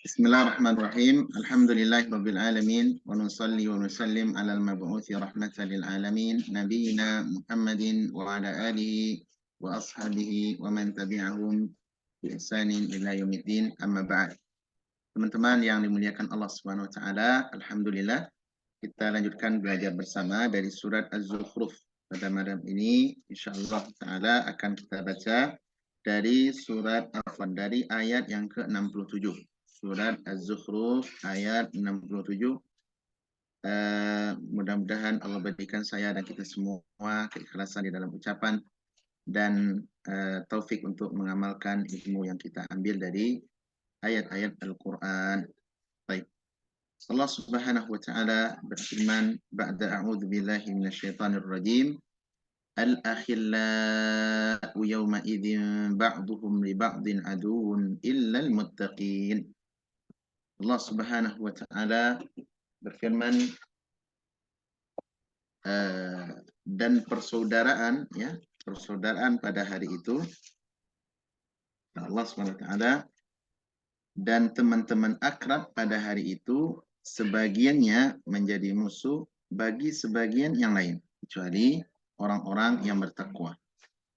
Bismillahirrahmanirrahim. Alhamdulillahirabbil alamin wa nusalli wa nusallim ala al-mab'uthi rahmatan lil alamin nabiyina Muhammadin wa ala alihi wa ashabihi wa man tabi'ahum bi ihsanin ila yaumiddin. Amma ba'd. Teman-teman yang dimuliakan Allah Subhanahu wa taala, alhamdulillah kita lanjutkan belajar bersama dari surat Az-Zukhruf. Pada malam ini insyaallah taala akan kita baca dari dari ayat yang ke-67. Surat Az-Zukhruf ayat 67. Mudah-mudahan Allah berikan saya dan kita semua keikhlasan di dalam ucapan dan taufik untuk mengamalkan ilmu yang kita ambil dari ayat-ayat Al-Quran. Baik. Allah Subhanahu wa taala berfirman, ba'da a'udzu billahi minasyaitonir rajim. Al-akhillau yawma idzin ba'duhum li ba'din aduwwun illal muttaqin. Allah Subhanahu wa taala berfirman, dan persaudaraan, ya, persaudaraan pada hari itu Allah Subhanahu wa taala, dan teman-teman akrab pada hari itu sebagiannya menjadi musuh bagi sebagian yang lain kecuali orang-orang yang bertakwa.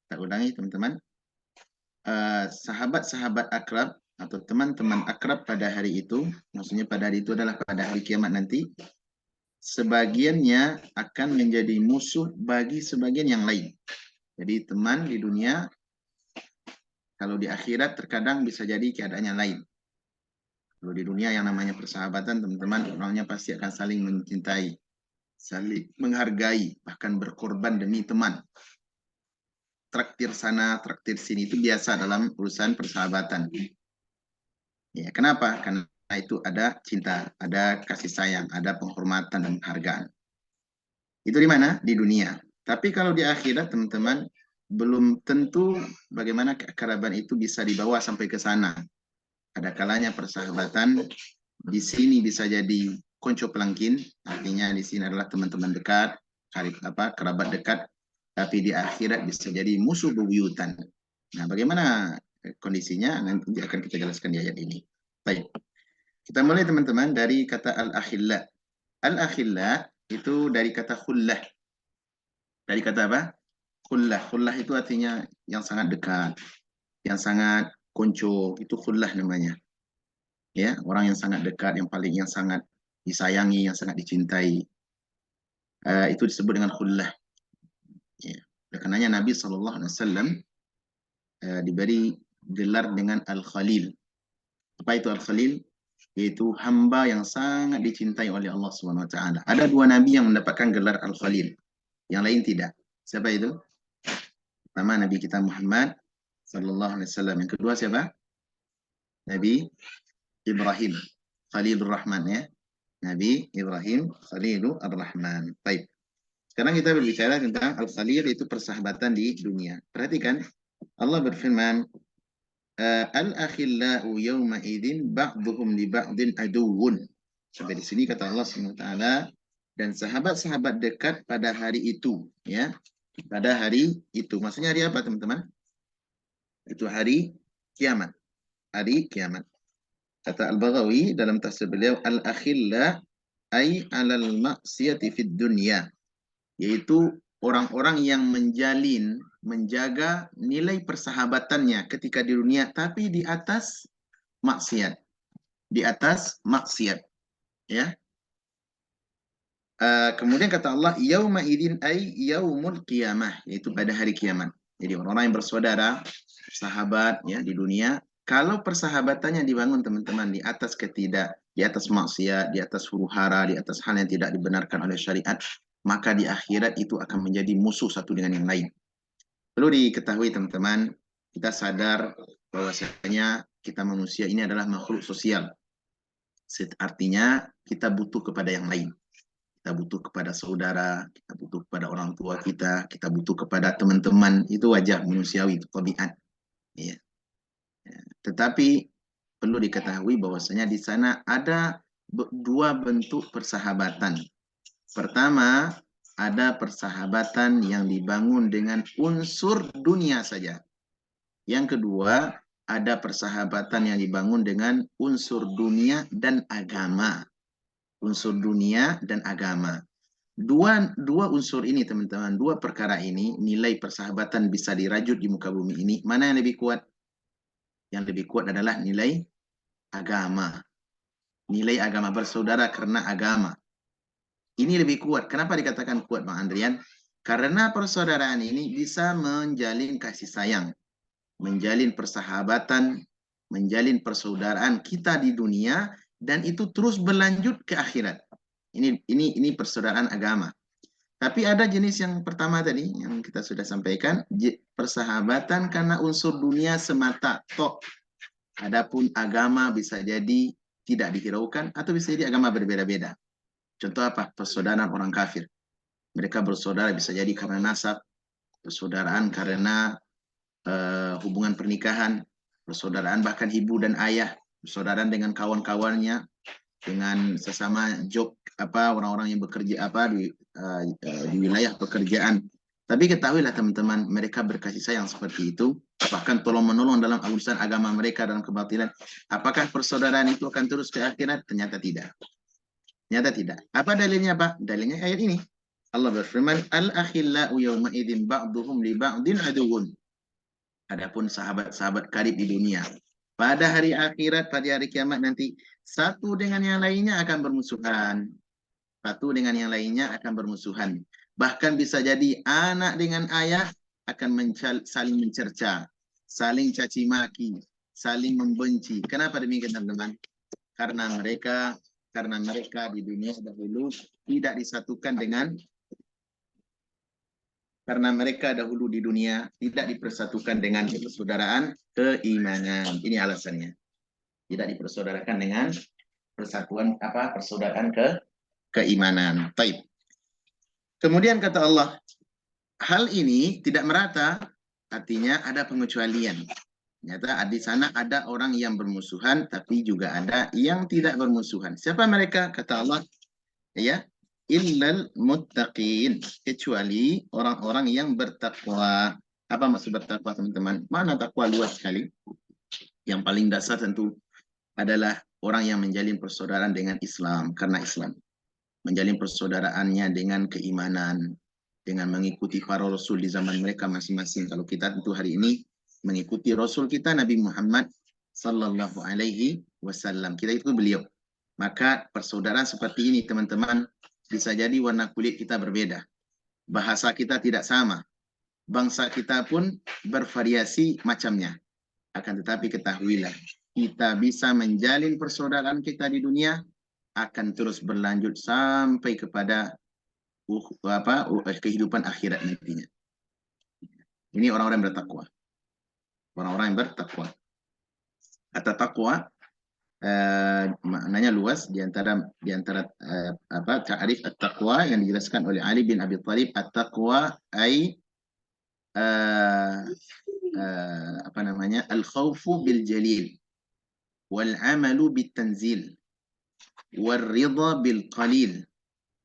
Kita ulangi teman-teman. Sahabat-sahabat akrab atau teman-teman akrab pada hari itu, maksudnya pada hari itu adalah pada hari kiamat nanti, sebagiannya akan menjadi musuh bagi sebagian yang lain. Jadi teman di dunia, kalau di akhirat terkadang bisa jadi keadaannya lain. Kalau di dunia yang namanya persahabatan, teman-teman, orangnya pasti akan saling mencintai, saling menghargai, bahkan berkorban demi teman. Traktir sana, traktir sini, itu biasa dalam urusan persahabatan. Ya, kenapa? Karena itu ada cinta, ada kasih sayang, ada penghormatan dan penghargaan. Itu di mana? Di dunia. Tapi kalau di akhirat, teman-teman, belum tentu bagaimana keakraban itu bisa dibawa sampai ke sana. Ada kalanya persahabatan di sini bisa jadi konco pelangkin, artinya di sini adalah teman-teman dekat, kerabat dekat, tapi di akhirat bisa jadi musuh bebuyutan. Nah, bagaimana kondisinya nanti akan kita jelaskan di ayat ini. Baik. Kita mulai teman-teman dari kata al-akhilla. Al-akhilla itu dari kata khullah. Dari kata apa? Khullah. Khullah itu artinya yang sangat dekat, yang sangat konco, itu khullah namanya. Ya, orang yang sangat dekat, yang sangat disayangi, yang sangat dicintai. Itu disebut dengan khullah. Ya. Karenanya Nabi SAW diberi gelar dengan Al-Khalil. Apa itu Al-Khalil? Yaitu hamba yang sangat dicintai oleh Allah Subhanahu wa taala. Ada dua nabi yang mendapatkan gelar Al-Khalil, yang lain tidak. Siapa itu? Pertama Nabi kita Muhammad sallallahu alaihi wasallam. Yang kedua siapa? Nabi Ibrahim Khalilur Rahman, ya. Nabi Ibrahim Khalilur Rahman. Baik. Sekarang kita berbicara tentang Al-Khalil, itu persahabatan di dunia. Perhatikan, Allah berfirman, al-akhillau yawma idzin ba'dhum li ba'din aduwwun. Sampai di sini kata Allah Subhanahu wa taala, dan sahabat-sahabat dekat pada hari itu, ya. Pada hari itu. Maksudnya hari apa, teman-teman? Itu hari kiamat. Hari kiamat. Kata Al-Baghawi dalam tafsir beliau, al-akhilla ay alal maksiyati fid dunya, yaitu orang-orang yang menjaga nilai persahabatannya ketika di dunia, tapi di atas maksiat. Di atas maksiat. Ya. Kemudian kata Allah, yauma idzin ay yaumul qiyamah, yaitu pada hari kiamat. Jadi orang-orang yang bersaudara, sahabat, ya, di dunia, kalau persahabatannya dibangun, teman-teman, di atas maksiat, di atas huru-hara, di atas hal yang tidak dibenarkan oleh syariat, maka di akhirat itu akan menjadi musuh satu dengan yang lain. Perlu diketahui, teman-teman, kita sadar bahwasanya kita manusia ini adalah makhluk sosial. Artinya kita butuh kepada yang lain. Kita butuh kepada saudara, kita butuh kepada orang tua kita butuh kepada teman-teman. Itu wajar, manusiawi, itu tabiat. Ya. Tetapi perlu diketahui bahwasanya di sana ada dua bentuk persahabatan. Pertama, ada persahabatan yang dibangun dengan unsur dunia saja. Yang kedua, ada persahabatan yang dibangun dengan unsur dunia dan agama. Unsur dunia dan agama. Dua unsur ini teman-teman, dua perkara ini, nilai persahabatan bisa dirajut di muka bumi ini. Mana yang lebih kuat? Yang lebih kuat adalah nilai agama. Nilai agama, bersaudara karena agama. Ini lebih kuat. Kenapa dikatakan kuat, Bang Andrian? Karena persaudaraan ini bisa menjalin kasih sayang, menjalin persahabatan, menjalin persaudaraan kita di dunia, dan itu terus berlanjut ke akhirat. Ini persaudaraan agama. Tapi ada jenis yang pertama tadi yang kita sudah sampaikan, persahabatan karena unsur dunia semata tok. Adapun agama bisa jadi tidak dihiraukan atau bisa jadi agama berbeda-beda. Contoh apa? Persaudaraan orang kafir. Mereka bersaudara bisa jadi karena nasab, persaudaraan karena hubungan pernikahan, persaudaraan bahkan ibu dan ayah, persaudaraan dengan kawan-kawannya, dengan sesama job orang-orang yang bekerja di wilayah pekerjaan. Tapi ketahuilah teman-teman, mereka berkasih sayang seperti itu, bahkan tolong-menolong dalam urusan agama mereka dalam kebatilan. Apakah persaudaraan itu akan terus ke akhirat? Ternyata tidak. Ternyata tidak. Apa dalilnya, Pak? Dalilnya ayat ini. Allah berfirman, "Al-akhillau yawma idzin ba'duhum li ba'din aduwwun." Adapun sahabat-sahabat karib di dunia, pada hari akhirat, pada hari kiamat nanti, satu dengan yang lainnya akan bermusuhan. Satu dengan yang lainnya akan bermusuhan. Bahkan bisa jadi anak dengan ayah akan saling mencerca, saling caci maki, saling membenci. Kenapa demikian, teman-teman? Karena mereka di dunia dahulu tidak disatukan karena mereka dahulu di dunia tidak dipersatukan dengan persaudaraan keimanan. Ini alasannya. Tidak dipersaudarakan dengan persaudaraan keimanan. Taib. Kemudian kata Allah, hal ini tidak merata, artinya ada pengecualian. Ternyata di sana ada orang yang bermusuhan, tapi juga ada yang tidak bermusuhan. Siapa mereka? Kata Allah, ya, illal muttaqin, kecuali orang-orang yang bertakwa. Apa maksud bertakwa, teman-teman? Mana takwa luas sekali. Yang paling dasar tentu adalah orang yang menjalin persaudaraan dengan Islam, karena Islam. Menjalin persaudaraannya dengan keimanan, dengan mengikuti para Rasul di zaman mereka masing-masing. Kalau kita tentu hari ini mengikuti Rasul kita, Nabi Muhammad Sallallahu Alaihi Wasallam. Kita itu beliau. Maka persaudaraan seperti ini, teman-teman, bisa jadi warna kulit kita berbeda. Bahasa kita tidak sama. Bangsa kita pun bervariasi macamnya. Akan tetapi ketahuilah, kita bisa menjalin persaudaraan kita di dunia, akan terus berlanjut sampai kepada kehidupan akhirat nantinya. Ini orang-orang yang bertakwa. Orang-orang yang bertakwa. Kata takwa maknanya luas, di antara ta'rif at-taqwa yang dijelaskan oleh Ali bin Abi Thalib, at-taqwa ay al-khawfu bil jalil wal amalu bit tanzil wal ridha bil qalil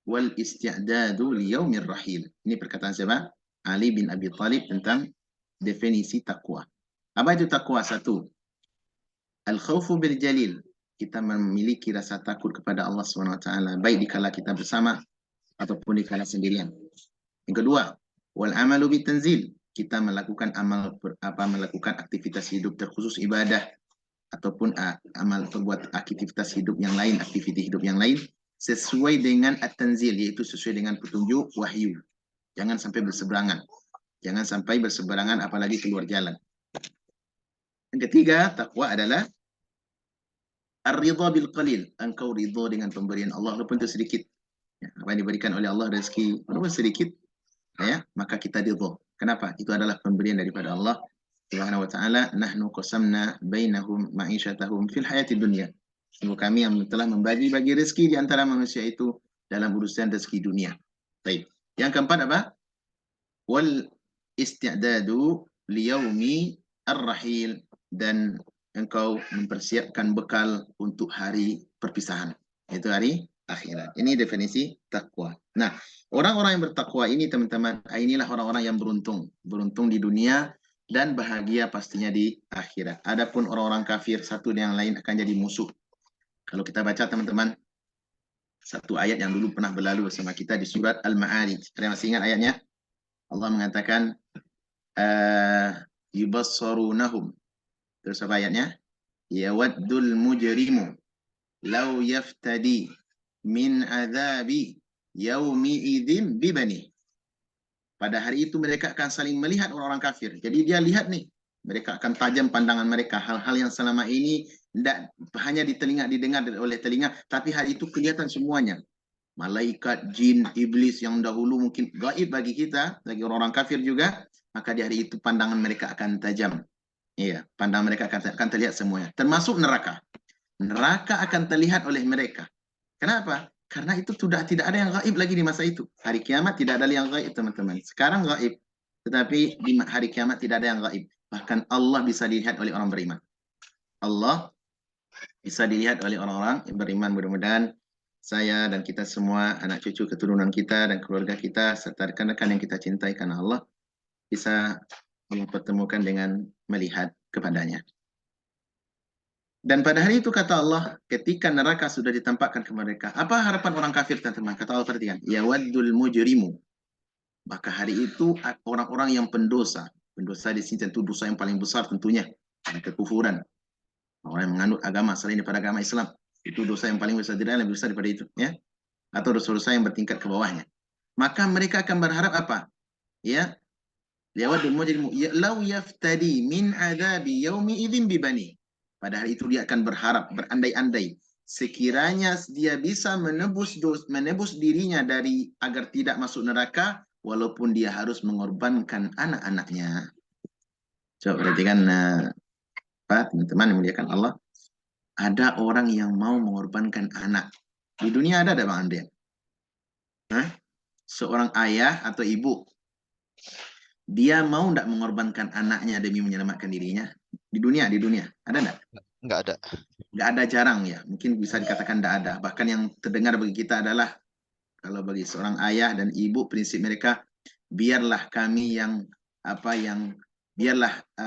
wal isti'dadu li yaumir rahil. Ini perkataan siapa? Ali bin Abi Thalib tentang definisi takwa. Apa itu takwa? Satu, al-khawfu bil jalil, kita memiliki rasa takut kepada Allah SWT, baik dikala kita bersama ataupun dikala sendirian. Yang kedua, wal amalu bit tanzil, kita melakukan melakukan aktivitas hidup terkhusus ibadah ataupun perbuat aktivitas hidup yang lain, aktiviti hidup yang lain sesuai dengan at-tanzil, yaitu sesuai dengan petunjuk wahyu. Jangan sampai berseberangan. Jangan sampai berseberangan apalagi keluar jalan. Yang ketiga, takwa adalah ar-ridha bil qalil. Engkau ridha dengan pemberian Allah walaupun itu sedikit. Ya, apa yang diberikan oleh Allah rezeki walaupun sedikit, ya, maka kita ridha. Kenapa? Itu adalah pemberian daripada Allah Subhanahu wa taala. Nahnu qasamna bainahum ma'isyatahum fil hayatid dunya. Sungguh kami yang telah membagi-bagi rezeki di antara manusia itu dalam urusan rezeki dunia. Baik. Yang keempat apa? Wal isti'dadu liyaumi ar-rahil, dan engkau mempersiapkan bekal untuk hari perpisahan, yaitu hari akhirat. Ini definisi takwa. Nah, orang-orang yang bertakwa ini, teman-teman, inilah orang-orang yang beruntung. Beruntung di dunia dan bahagia pastinya di akhirat. Adapun orang-orang kafir satu dan yang lain akan jadi musuh. Kalau kita baca teman-teman, satu ayat yang dulu pernah berlalu bersama kita di surat Al-Ma'arij. Ada yang masih ingat ayatnya? Allah mengatakan, yubassarunahum. Terus apa ayatnya? Yawaddul mujrimu law yaftadi min azabi yaumi idzin bibani. Pada hari itu mereka akan saling melihat orang-orang kafir. Jadi dia lihat nih, mereka akan tajam pandangan mereka. Hal-hal yang selama ini tidak hanya di telinga, didengar oleh telinga, tapi hari itu kelihatan semuanya. Malaikat, jin, iblis yang dahulu mungkin gaib bagi kita, bagi orang-orang kafir juga, maka di hari itu pandangan mereka akan tajam. Iya, pandangan mereka akan terlihat semuanya. Termasuk neraka. Neraka akan terlihat oleh mereka. Kenapa? Karena itu sudah tidak ada yang gaib lagi di masa itu. Hari kiamat tidak ada yang gaib, teman-teman. Sekarang gaib. Tetapi di hari kiamat tidak ada yang gaib. Bahkan Allah bisa dilihat oleh orang beriman. Allah bisa dilihat oleh orang-orang yang beriman. Mudah-mudahan saya dan kita semua, anak cucu keturunan kita dan keluarga kita, serta rekan-rekan yang kita cintai karena Allah, bisa mempertemukan dengan melihat kepadanya. Dan pada hari itu kata Allah, ketika neraka sudah ditampakkan ke mereka, apa harapan orang kafir, teman-teman? Kata Allah, perhatikan, yawaddul mujrimu. Maka hari itu orang-orang yang pendosa di sini tentu dosa yang paling besar tentunya, karena kekufuran. Orang yang menganut agama selain daripada agama Islam, itu dosa yang paling besar, tidak lebih besar daripada itu, ya. Atau dosa-dosa yang bertingkat ke bawahnya. Maka mereka akan berharap apa? Ya, yawaddul mujrimu law yaftadi min adabi yaumi idzin bibani. Pada hari itu dia akan berharap, berandai-andai, sekiranya dia bisa menebus dirinya dari agar tidak masuk neraka, walaupun dia harus mengorbankan anak-anaknya. Coba perhatikan, teman-teman yang muliakan Allah, ada orang yang mau mengorbankan anak. Di dunia ada Bang Andrian? Seorang ayah atau ibu, dia mau tidak mengorbankan anaknya demi menyelamatkan dirinya? Di dunia, ada enggak? Nggak ada. Nggak ada, jarang ya. Mungkin bisa dikatakan tidak ada. Bahkan yang terdengar bagi kita adalah, kalau bagi seorang ayah dan ibu, prinsip mereka, biarlah kami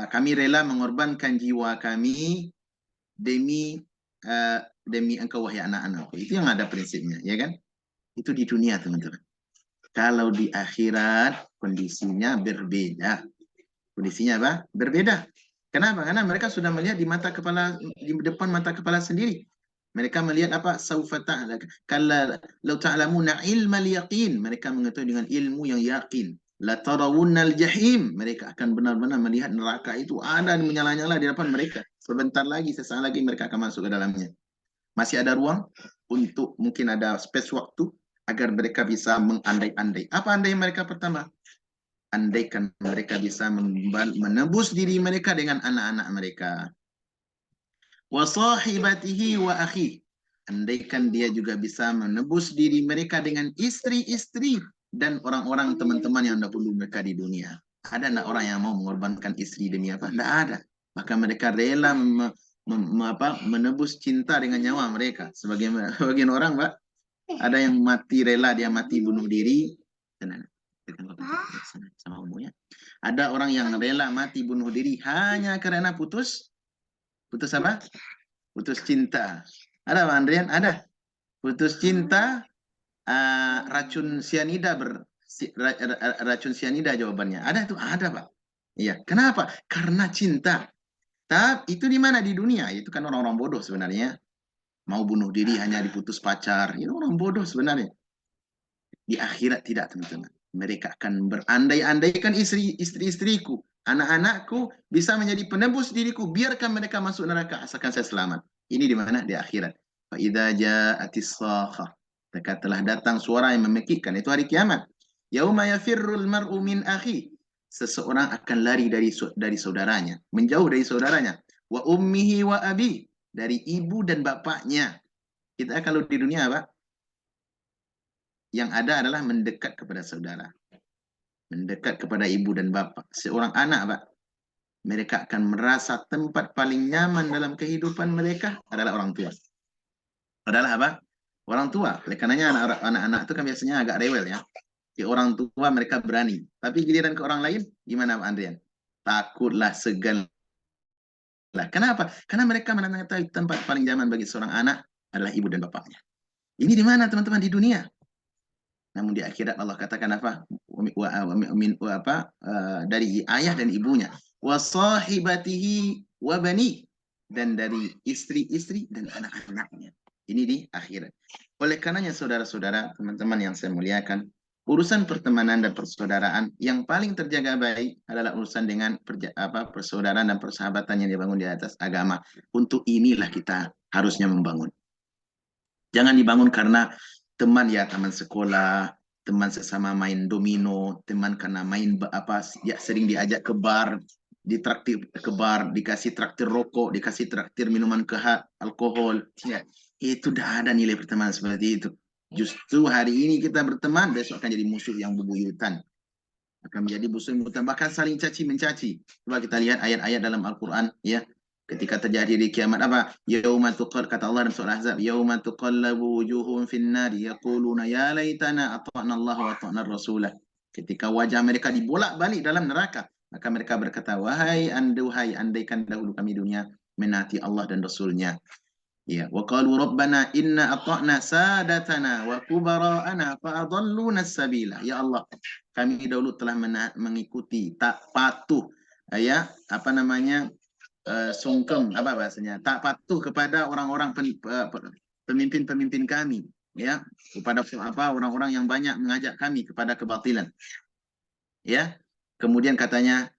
kami rela mengorbankan jiwa kami demi demi engkau wahai anak-anakku. Itu yang ada prinsipnya, ya kan? Itu di dunia, teman-teman. Kalau di akhirat kondisinya berbeda. Kondisinya apa? Berbeda. Kenapa? Karena mereka sudah melihat di depan mata kepala sendiri. Mereka melihat apa? Saufa ta'lam. Kalla law ta'lamuna ilmal yaqin. Mereka mengetahui dengan ilmu yang yakin. La tarawunnal jahim. Mereka akan benar-benar melihat neraka itu ada menyala-nyala di depan mereka. Sebentar lagi, sesaat lagi mereka akan masuk ke dalamnya. Masih ada ruang untuk mungkin ada space waktu agar mereka bisa mengandai-andai. Apa andai mereka pertama? Andaikan mereka bisa menebus diri mereka dengan anak-anak mereka. Wa sahibatihi wa akhi. Andaikan dia juga bisa menebus diri mereka dengan istri-istri dan orang-orang teman-teman yang dahulu mereka di dunia. Ada enggak orang yang mau mengorbankan istri demi apa? Tidak ada. Maka mereka rela menebus cinta dengan nyawa mereka. Sebagian orang, Pak, ada yang rela dia mati bunuh diri. Sama umumnya. Ada orang yang rela mati bunuh diri hanya karena putus apa? Putus cinta. Ada Pak Andrian? Ada. Putus cinta, racun sianida racun sianida jawabannya. Ada itu, ada Pak. Iya. Kenapa? Karena cinta. Tapi itu di mana? Di dunia. Itu kan orang-orang bodoh sebenarnya. Mau bunuh diri hanya diputus pacar. Itu orang bodoh sebenarnya. Di akhirat tidak, teman-teman. Mereka akan berandai-andaikan istri-istriku, anak-anakku bisa menjadi penebus diriku. Biarkan mereka masuk neraka asalkan saya selamat. Ini di mana? Di akhirat. Fa idza ja'atis sakhah. Telah datang suara yang memekikkan. Itu hari kiamat. Yauma yafirrul mar'u min akhi. Seseorang akan lari dari saudaranya, menjauh dari saudaranya. Wa ummihi wa abi, dari ibu dan bapaknya. Kita kalau di dunia apa? Yang ada adalah mendekat kepada saudara. Mendekat kepada ibu dan bapak. Seorang anak, Pak, mereka akan merasa tempat paling nyaman dalam kehidupan mereka adalah orang tua. Adalah apa? Orang tua. Oleh karenanya anak-anak itu kan biasanya agak rewel ya. Di orang tua mereka berani. Tapi giliran ke orang lain, gimana Pak Andrian? takutlah, segan. Kenapa? Karena mereka mengetahui tempat paling nyaman bagi seorang anak adalah ibu dan bapaknya. Ini di mana teman-teman? Di dunia. Namun di akhirat Allah katakan apa? Dari ayah dan ibunya. Wa sahibatihi wa bani, dan dari istri-istri dan anak-anaknya. Ini di akhirat. Oleh karenanya saudara-saudara, teman-teman yang saya muliakan, urusan pertemanan dan persaudaraan yang paling terjaga baik adalah urusan dengan persaudaraan dan persahabatan yang dibangun di atas agama. Untuk inilah kita harusnya membangun. Jangan dibangun karena teman ya, teman sekolah, teman sesama main domino, teman karena main ya sering diajak ke bar, ditraktir ke bar, dikasih traktir rokok, dikasih traktir minuman alkohol. Ya, itu tidak ada nilai pertemanan seperti itu. Justru hari ini kita berteman, besok akan jadi musuh yang bebuyutan. Akan menjadi musuh yang bebuyutan, bahkan saling caci mencaci. Coba kita lihat ayat-ayat dalam Al-Quran, ya. Ketika terjadi di kiamat apa? Yauma tuqall, kata Allah dalam surah Ahzab, yauma tuqallabu wujuhum finnar yaquluna ya laitana ata'na Allah wa ata'na rasulah. Ketika wajah mereka dibolak-balik dalam neraka, maka mereka berkata, wahai andaikan dahulu kami dunia menaati Allah dan Rasulnya. Ya, wa qalu rabbana inna ata'na sadatana wa kubara'ana fa adalluna sabila. Ya Allah, kami dahulu telah mengikuti, tak patuh, ya, apa namanya? Sungkem, apa bahasanya? Tak patuh kepada orang-orang pemimpin-pemimpin kami, ya, kepada orang-orang yang banyak mengajak kami kepada kebatilan. Ya. Kemudian katanya,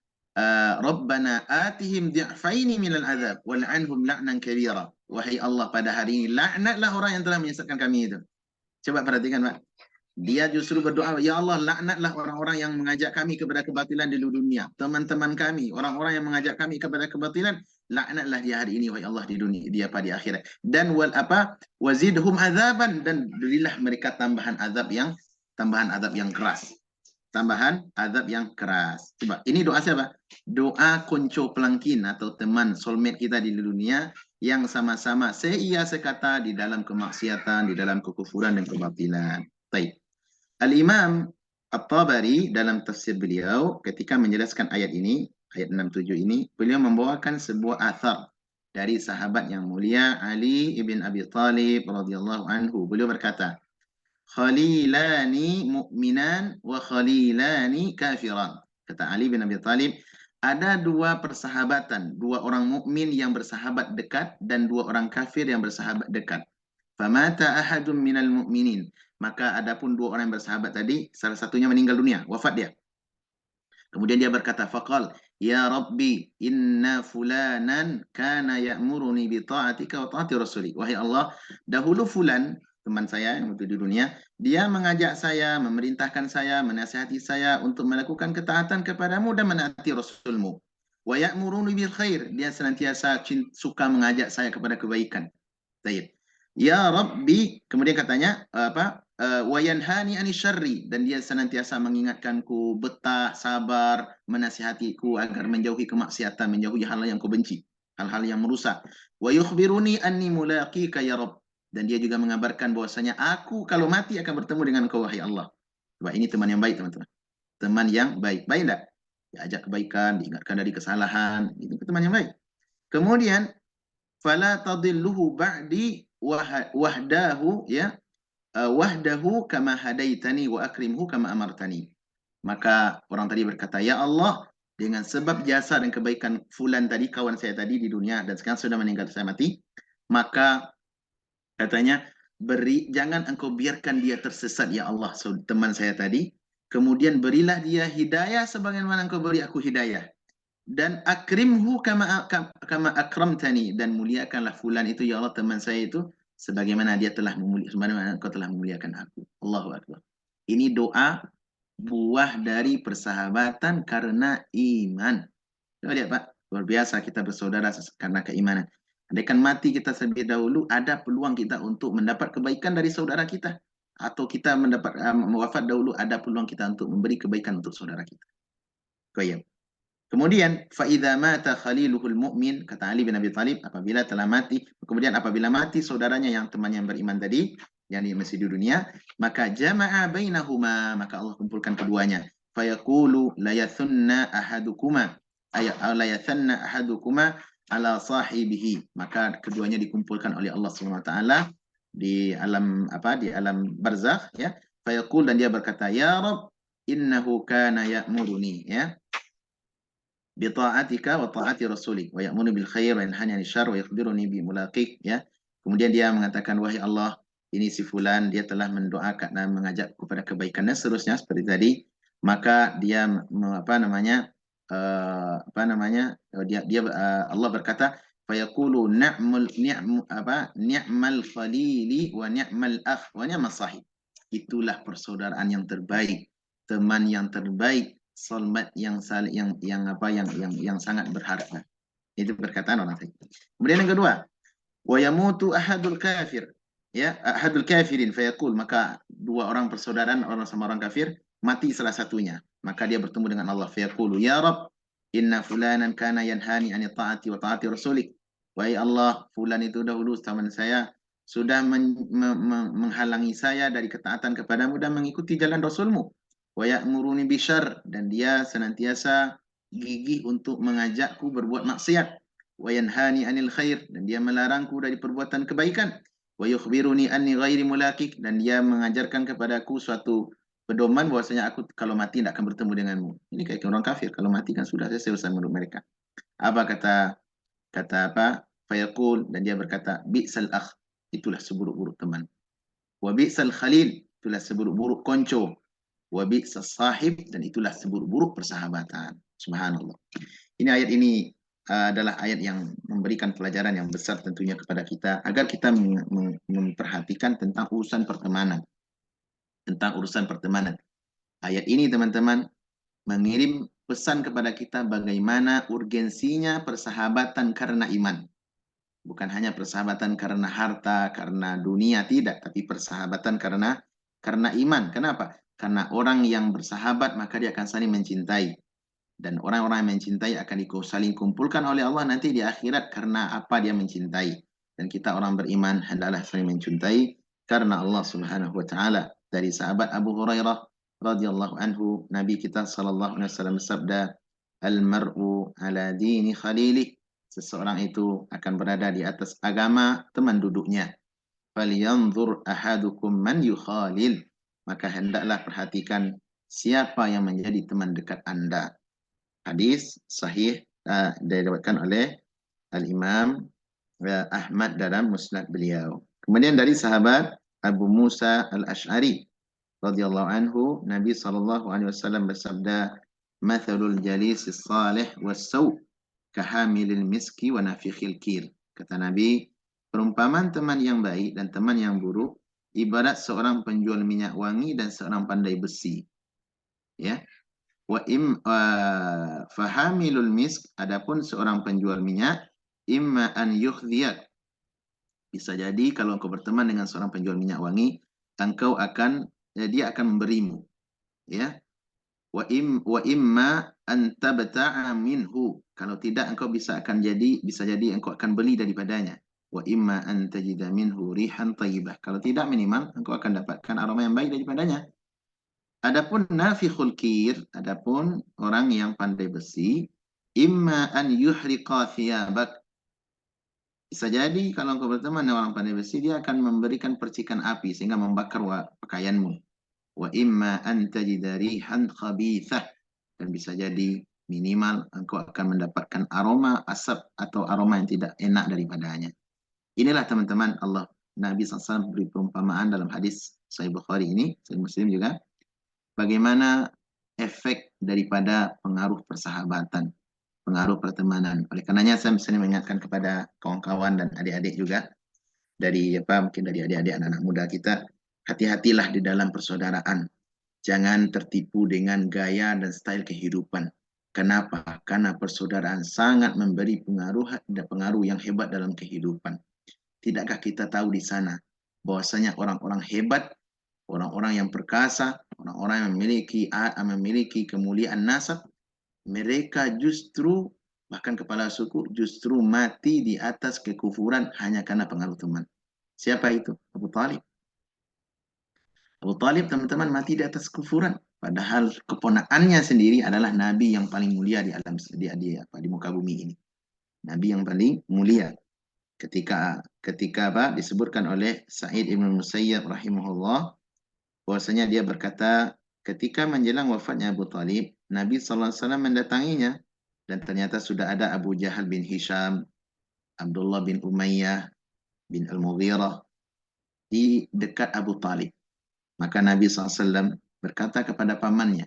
Rabbana atihim di'faini minal azab wal'anhum la'nan kabira. Wahai Allah, pada hari ini laknatlah orang yang telah menyesatkan kami itu. Coba perhatikan, Pak. Dia justru berdoa, ya Allah, laknatlah orang-orang yang mengajak kami kepada kebatilan di dunia. Teman-teman kami, orang-orang yang mengajak kami kepada kebatilan, laknatlah dia hari ini, wahai Allah, di dunia, dia pada akhirat. Dan wazidhum azaban, dan berilah mereka tambahan azab yang keras. Tambahan azab yang keras. Coba, ini doa siapa? Doa konco pelangkin atau teman soulmate kita di dunia yang sama-sama seia sekata di dalam kemaksiatan, di dalam kekufuran dan kebatilan. Baik. Al-Imam At-Tabari dalam tafsir beliau ketika menjelaskan ayat ini, ayat 67 ini, beliau membawakan sebuah athar dari sahabat yang mulia Ali ibn Abi Thalib radhiyallahu anhu. Beliau berkata, Khalilani mu'minan wa khalilani kafiran. Kata Ali bin Abi Thalib, ada dua persahabatan, dua orang mukmin yang bersahabat dekat dan dua orang kafir yang bersahabat dekat. Famata ahadun minal mu'minin. Maka adapun dua orang yang bersahabat tadi, salah satunya meninggal dunia, wafat dia. Kemudian dia berkata, faqal, ya Rabbi, inna fulanan kana ya'muruni bi ta'atika wa ta'ati rasuli. Wahai Allah, dahulu fulan, teman saya yang di dunia, dia mengajak saya, memerintahkan saya, menasihati saya untuk melakukan ketaatan kepadamu dan menaati Rasulmu. Wa ya'muruni bil khair, dia senantiasa suka mengajak saya kepada kebaikan. Baik. Ya Rabbi, kemudian katanya wa yanhani ani syarri, dan dia senantiasa mengingatkanku, betah, sabar, menasihatiku agar menjauhi kemaksiatan, menjauhi hal yang kau benci, hal-hal yang merusak. Wa yukhbiruni anni mulaqika ya Rabb, dan dia juga mengabarkan bahwasanya aku kalau mati akan bertemu dengan Kau wahai Allah. Coba, ini teman yang baik, teman-teman. Teman yang baik. Baik enggak? Diajak kebaikan, diingatkan dari kesalahan, itu teman yang baik. Kemudian fala tadilluhu ba'di wahdahu, ya, wahdahu kama hadaitani wa akrimhu kama amartani. Maka orang tadi berkata, ya Allah, dengan sebab jasa dan kebaikan fulan tadi, kawan saya tadi di dunia dan sekarang sudah meninggal, saya mati, maka katanya, jangan engkau biarkan dia tersesat ya Allah, teman saya tadi. Kemudian berilah dia hidayah sebagaimana engkau beri aku hidayah. Dan akrimhu kama akramtani, dan muliakanlah fulan itu ya Allah, teman saya itu, sebagaimana engkau telah memuliakan aku. Allahu Akbar. Ini doa buah dari persahabatan karena iman. Coba lihat, Pak, luar biasa kita bersaudara karena keimanan. Andaikan mati kita terlebih dahulu, ada peluang kita untuk mendapat kebaikan dari saudara kita, atau kita mendapat wafat dahulu, ada peluang kita untuk memberi kebaikan untuk saudara kita. Baik. Kemudian faidza mata khaliluhul mu'min, kata Ali bin Abi Thalib, apabila mati saudaranya yang teman yang beriman tadi, yang masih di dunia, maka jama'a bainahuma, maka Allah kumpulkan keduanya. Fayaqulu la yathunna ahadukuma Alayathanna ahadukuma ala sahibihi. Maka keduanya dikumpulkan oleh Allah Subhanahu wa taala di alam di alam barzakh, ya. Fayaqul, dan dia berkata, ya Rabb, innahu kana ya'muruni, ya, bi ta'atika wa ta'ati rasulik wa ya'muru bil khair wa yanhani 'anil syarr wa yakhbiruni bi mulaqik, ya. Kemudian dia mengatakan, wahai Allah, ini si fulan, dia telah mendoakan dan mengajak kepada kebaikan dan seterusnya seperti tadi. Maka dia Allah berkata, fayaqulu ni'mal khalili wa ni'mal akh wa ni'mal sahib. Itulah persaudaraan yang terbaik, teman yang terbaik, solmat yang sangat berharga. Itu perkataan orang tadi. Kemudian yang kedua, wa yamutu ahadul kafir, ya, ahadul kafirin, fayaqul, maka dua orang persaudaraan, orang sama orang kafir, mati salah satunya, maka dia bertemu dengan Allah, fayaqulu, ya Rabb, inna fulanan kana yanhani ani ta'ati wa ta'ati rasulik. Wahai Allah, fulan itu dahulu teman saya sudah menghalangi saya dari ketaatan kepadamu dan mengikuti jalan Rasulmu. Wa ya'muruni bisyarr, dan dia senantiasa gigih untuk mengajakku berbuat maksiat. Wa yanhani 'anil khair, dan dia melarangku dari perbuatan kebaikan. Wa yukhbiruni anni ghairi mulaqik, dan dia mengajarkan kepadaku suatu pedoman bahwasanya aku kalau mati tidak akan bertemu denganmu. Ini kayak orang kafir, kalau mati kan sudah selesai menurut mereka. Apa kata Fayaqul, dan dia berkata, bi'sal akh, itulah seburuk-buruk teman. Wa bi'sal khalil, itulah seburuk-buruk konco. Wa bi'sas sahib, dan itulah seburuk-buruk persahabatan. Subhanallah. Ini ayat ini adalah ayat yang memberikan pelajaran yang besar tentunya kepada kita, agar kita memperhatikan tentang urusan pertemanan. Ayat ini, teman-teman, mengirim pesan kepada kita bagaimana urgensinya persahabatan karena iman. Bukan hanya persahabatan karena harta, karena dunia, tidak, tapi persahabatan karena iman. Kenapa? Karena orang yang bersahabat maka dia akan saling mencintai. Dan orang-orang yang mencintai akan saling kumpulkan oleh Allah nanti di akhirat karena apa dia mencintai. Dan kita orang beriman hendaklah saling mencintai karena Allah Subhanahu wa taala. Dari sahabat Abu Hurairah radhiyallahu anhu, Nabi kita sallallahu alaihi wasallam bersabda, "Al-mar'u ala dini khalilih." Seseorang itu akan berada di atas agama teman duduknya. "Falyanzur ahadukum man yukhalil." Maka hendaklah perhatikan siapa yang menjadi teman dekat Anda. Hadis sahih diriwayatkan oleh Al-Imam Ahmad dalam musnad beliau. Kemudian dari sahabat Abu Musa Al-Ash'ari radhiyallahu anhu, Nabi sallallahu alaihi wasallam bersabda, "Mathalul jalisis salih was-saw kahamilil miski wa nafikhil kir." Kata Nabi, perumpamaan teman yang baik dan teman yang buruk ibarat seorang penjual minyak wangi dan seorang pandai besi. Ya. Fahamilul misk, adapun seorang penjual minyak, imma an yukhdhiyak, bisa jadi kalau engkau berteman dengan seorang penjual minyak wangi, dia akan memberimu, ya. Wa imma an tabta'a minhu, kalau tidak engkau bisa jadi engkau akan beli daripadanya. Wa imma an tajida minhu rihan thayyibah, kalau tidak minimal engkau akan dapatkan aroma yang baik daripadanya. Adapun nafikhul kir, adapun orang yang pandai besi, imma an yuhriqa thiyabak, bisa jadi kalau engkau berteman dengan orang pandai besi, dia akan memberikan percikan api sehingga membakar pakaianmu. Wa imma an tajida rihan khabithah, dan bisa jadi minimal engkau akan mendapatkan aroma asap atau aroma yang tidak enak daripadanya. Inilah teman-teman Nabi SAW beri perumpamaan dalam hadis Sahih Bukhari ini, Sahih Muslim juga, bagaimana efek daripada pengaruh persahabatan, pengaruh pertemanan. Oleh karenanya saya misalnya mengingatkan kepada kawan-kawan dan adik-adik juga, mungkin dari adik-adik anak-anak muda kita, hati-hatilah di dalam persaudaraan. Jangan tertipu dengan gaya dan style kehidupan. Kenapa? Karena persaudaraan sangat memberi pengaruh yang hebat dalam kehidupan. Tidakkah kita tahu di sana bahwasanya orang-orang hebat, orang-orang yang perkasa, orang-orang yang memiliki kemuliaan nasab, mereka justru, bahkan kepala suku, justru mati di atas kekufuran hanya karena pengaruh teman. Siapa itu? Abu Talib. Abu Talib, teman-teman, mati di atas kekufuran. Padahal keponakannya sendiri adalah nabi yang paling mulia di alam di muka bumi ini. Nabi yang paling mulia. Ketika disebutkan oleh Sa'id Ibn Musayyab rahimahullah, bahwasanya dia berkata ketika menjelang wafatnya Abu Talib, Nabi SAW mendatanginya dan ternyata sudah ada Abu Jahal bin Hisham, Abdullah bin Umayyah bin Al-Mughirah di dekat Abu Talib. Maka Nabi SAW berkata kepada pamannya,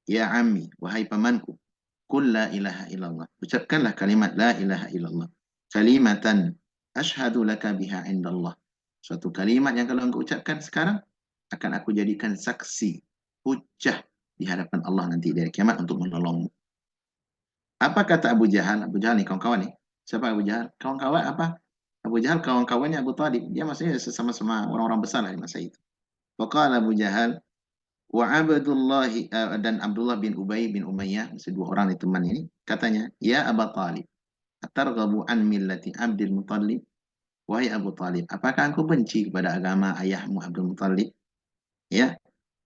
"Ya ammi, wahai pamanku, qul la ilaha illallah." Ucapkanlah kalimat la ilaha illallah. Kalimatan ashhadu laka biha indallah. Suatu kalimat yang kalau engkau ucapkan sekarang akan aku jadikan saksi, hujjah di hadapan Allah nanti dari kiamat untuk menolongmu. Apa kata Abu Jahal? Abu Jahal nih kawan-kawan nih. Siapa Abu Jahal? Kawan-kawan apa? Abu Jahal kawan-kawannya Abu Talib. Dia maksudnya sesama-sama orang-orang besar lah di masa itu. Faqala Abu Jahal wa Abdullah dan Abdullah bin Ubay bin Umayyah, masih dua orang di teman ini, katanya, "Ya Abu Talib, atarghabu an millati Abdul Muttalib?" Wahai Abu Talib, apakah engkau benci kepada agama ayahmu Abdul Muttalib? Ya.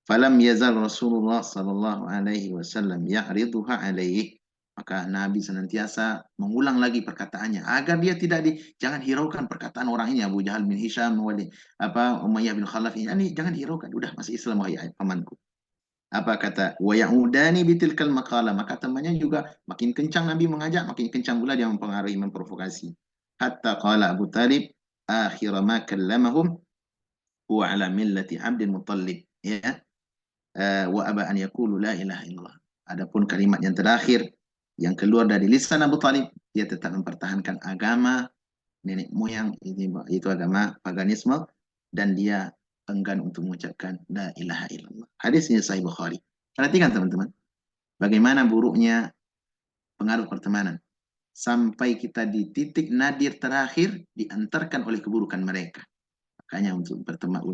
Falam yazal Rasulullah sallallahu alaihi wasallam ya'riduha alaihi. Maka Nabi senantiasa mengulang lagi perkataannya agar dia tidak jangan hiraukan perkataan orang ini Abu Jahal bin Hisham Umayyah bin Khalaf ini jangan hiraukan, udah masih Islam wahai pamanku. Apa kata wa ya'udani bitilkal maqala, maka temannya juga makin kencang Nabi mengajak, makin kencang pula dia mempengaruhi, memprovokasi. Hatta qala Abu Talib akhir ma kallamahum huwa ala millati Abdul Muttalib, ya. Wa aba an yaqulu la ilaha illallah. Adapun kalimat yang terakhir yang keluar dari lisan Abu Talib, dia tetap mempertahankan agama nenek moyang ini, itu agama paganisme, dan dia enggan untuk mengucapkan la ilaha illallah. Hadisnya Sahih Bukhari. Perhatikan teman-teman, bagaimana buruknya pengaruh pertemanan. Sampai kita di titik nadir terakhir diantarkan oleh keburukan mereka. Makanya untuk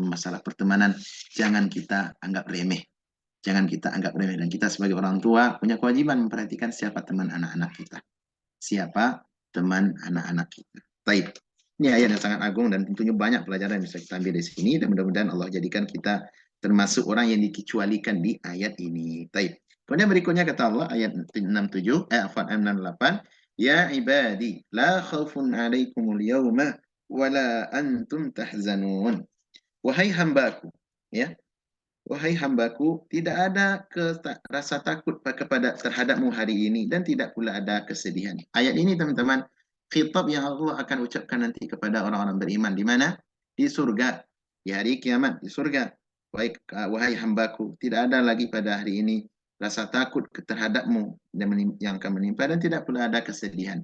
masalah pertemanan, jangan kita anggap remeh. Jangan kita anggap remeh. Dan kita sebagai orang tua punya kewajiban memperhatikan siapa teman anak-anak kita. Siapa teman anak-anak kita. Baik. Ini ayat yang sangat agung dan tentunya banyak pelajaran yang bisa kita ambil dari sini. Dan mudah-mudahan Allah jadikan kita termasuk orang yang dikecualikan di ayat ini. Baik. Kemudian berikutnya kata Allah ayat 67, 68. Ya ibadi, la khawfun alaikumul yawma wa la antum tahzanun. Wahai hambaku, ya. Wahai hambaku, tidak ada rasa takut terhadapmu hari ini dan tidak pula ada kesedihan. Ayat ini teman-teman, khitab yang Allah akan ucapkan nanti kepada orang-orang beriman. Di mana? Di surga. Di hari kiamat, di surga. Wahai hambaku, tidak ada lagi pada hari ini rasa takut terhadapmu yang akan menimpa dan tidak pula ada kesedihan.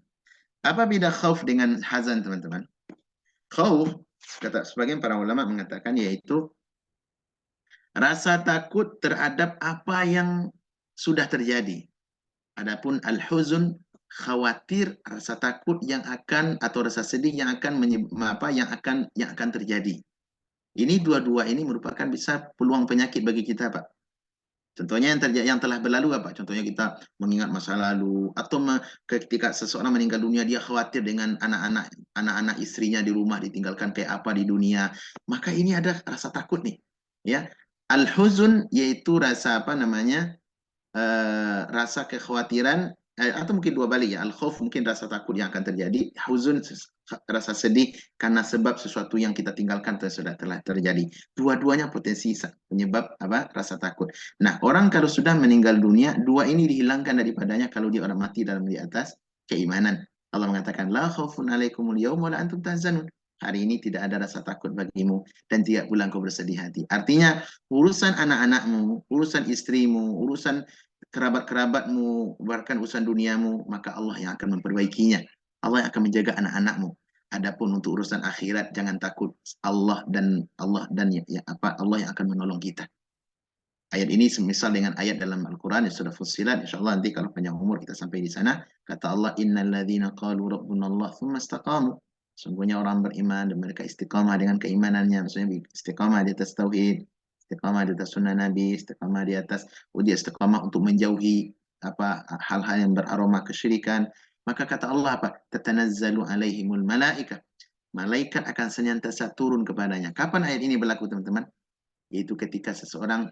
Apa beda khauf dengan hazan teman-teman? Khauf, kata sebagian para ulama mengatakan, yaitu rasa takut terhadap apa yang sudah terjadi. Adapun al-huzun, khawatir, rasa takut yang akan atau rasa sedih yang akan yang akan terjadi. Ini dua-dua ini merupakan bisa peluang penyakit bagi kita, Pak. Contohnya yang telah berlalu apa? Contohnya kita mengingat masa lalu atau ketika seseorang meninggal dunia dia khawatir dengan anak-anak istrinya di rumah ditinggalkan kayak apa di dunia. Maka ini ada rasa takut nih, ya. Al-huzun yaitu rasa rasa kekhawatiran, atau mungkin dua balik ya. Al-khauf mungkin rasa takut yang akan terjadi, huzun rasa sedih karena sebab sesuatu yang kita tinggalkan telah terjadi. Dua-duanya potensi penyebab rasa takut. Nah, orang kalau sudah meninggal dunia, dua ini dihilangkan daripadanya kalau dia orang mati dalam di atas keimanan. Allah mengatakan la khaufun alaikumul yaum wa la antum tahzanun. Hari ini tidak ada rasa takut bagimu dan tidak pula engkau bersedih hati. Artinya urusan anak-anakmu, urusan istrimu, urusan kerabat-kerabatmu, bahkan urusan duniamu, maka Allah yang akan memperbaikinya. Allah yang akan menjaga anak-anakmu. Adapun untuk urusan akhirat, jangan takut. Allah dan Allah yang akan menolong kita. Ayat ini semisal dengan ayat dalam Al-Quran yang sudah fussilat. InsyaAllah nanti kalau panjang umur kita sampai di sana. Kata Allah, Innal ladzina qalu rabbuna Allah thumma istaqamu. Sungguhnya orang beriman dan mereka istiqamah dengan keimanannya. Maksudnya istiqamah di atas tauhid, istiqamah di atas sunnah Nabi, istiqamah di atas istiqamah untuk menjauhi hal-hal yang beraroma kesyirikan. Maka kata Allah apa? Tatanazzalu alaihimul malaika. Malaikat akan senantiasa turun kepadanya. Kapan ayat ini berlaku teman-teman? Yaitu ketika seseorang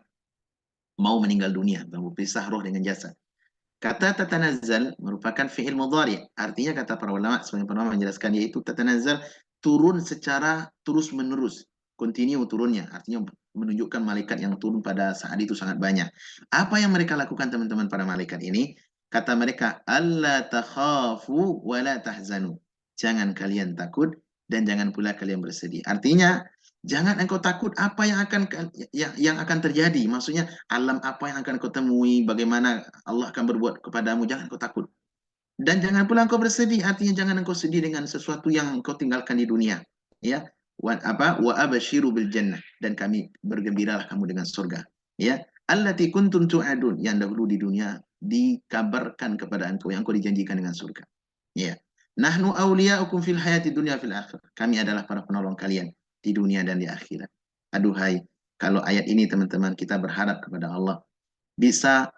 mau meninggal dunia, berpisah roh dengan jasad. Kata tatanazzal merupakan fi'il mudhari. Artinya kata para ulama, sebagian para ulama menjelaskan, yaitu tatanazzal turun secara terus-menerus, continue turunnya. Artinya menunjukkan malaikat yang turun pada saat itu sangat banyak. Apa yang mereka lakukan teman-teman para malaikat ini? Kata mereka, alla takhafu wa la tahzanu. Jangan kalian takut dan jangan pula kalian bersedih. Artinya, jangan engkau takut apa yang akan terjadi. Maksudnya alam apa yang akan kau temui, bagaimana Allah akan berbuat kepadamu, jangan kau takut. Dan jangan pula engkau bersedih, artinya jangan engkau sedih dengan sesuatu yang kau tinggalkan di dunia. Ya, wa abashiru bil jannah, dan kami bergembiralah kamu dengan surga. Ya, allati kuntum tu'adun, yang dahulu di dunia dikabarkan kepada engkau, yang kau dijanjikan dengan surga. Ya. Nahnu awliya'ukum fil hayati dunya fil akhir. Kami adalah para penolong kalian di dunia dan di akhirat. Aduhai, kalau ayat ini teman-teman kita berharap kepada Allah bisa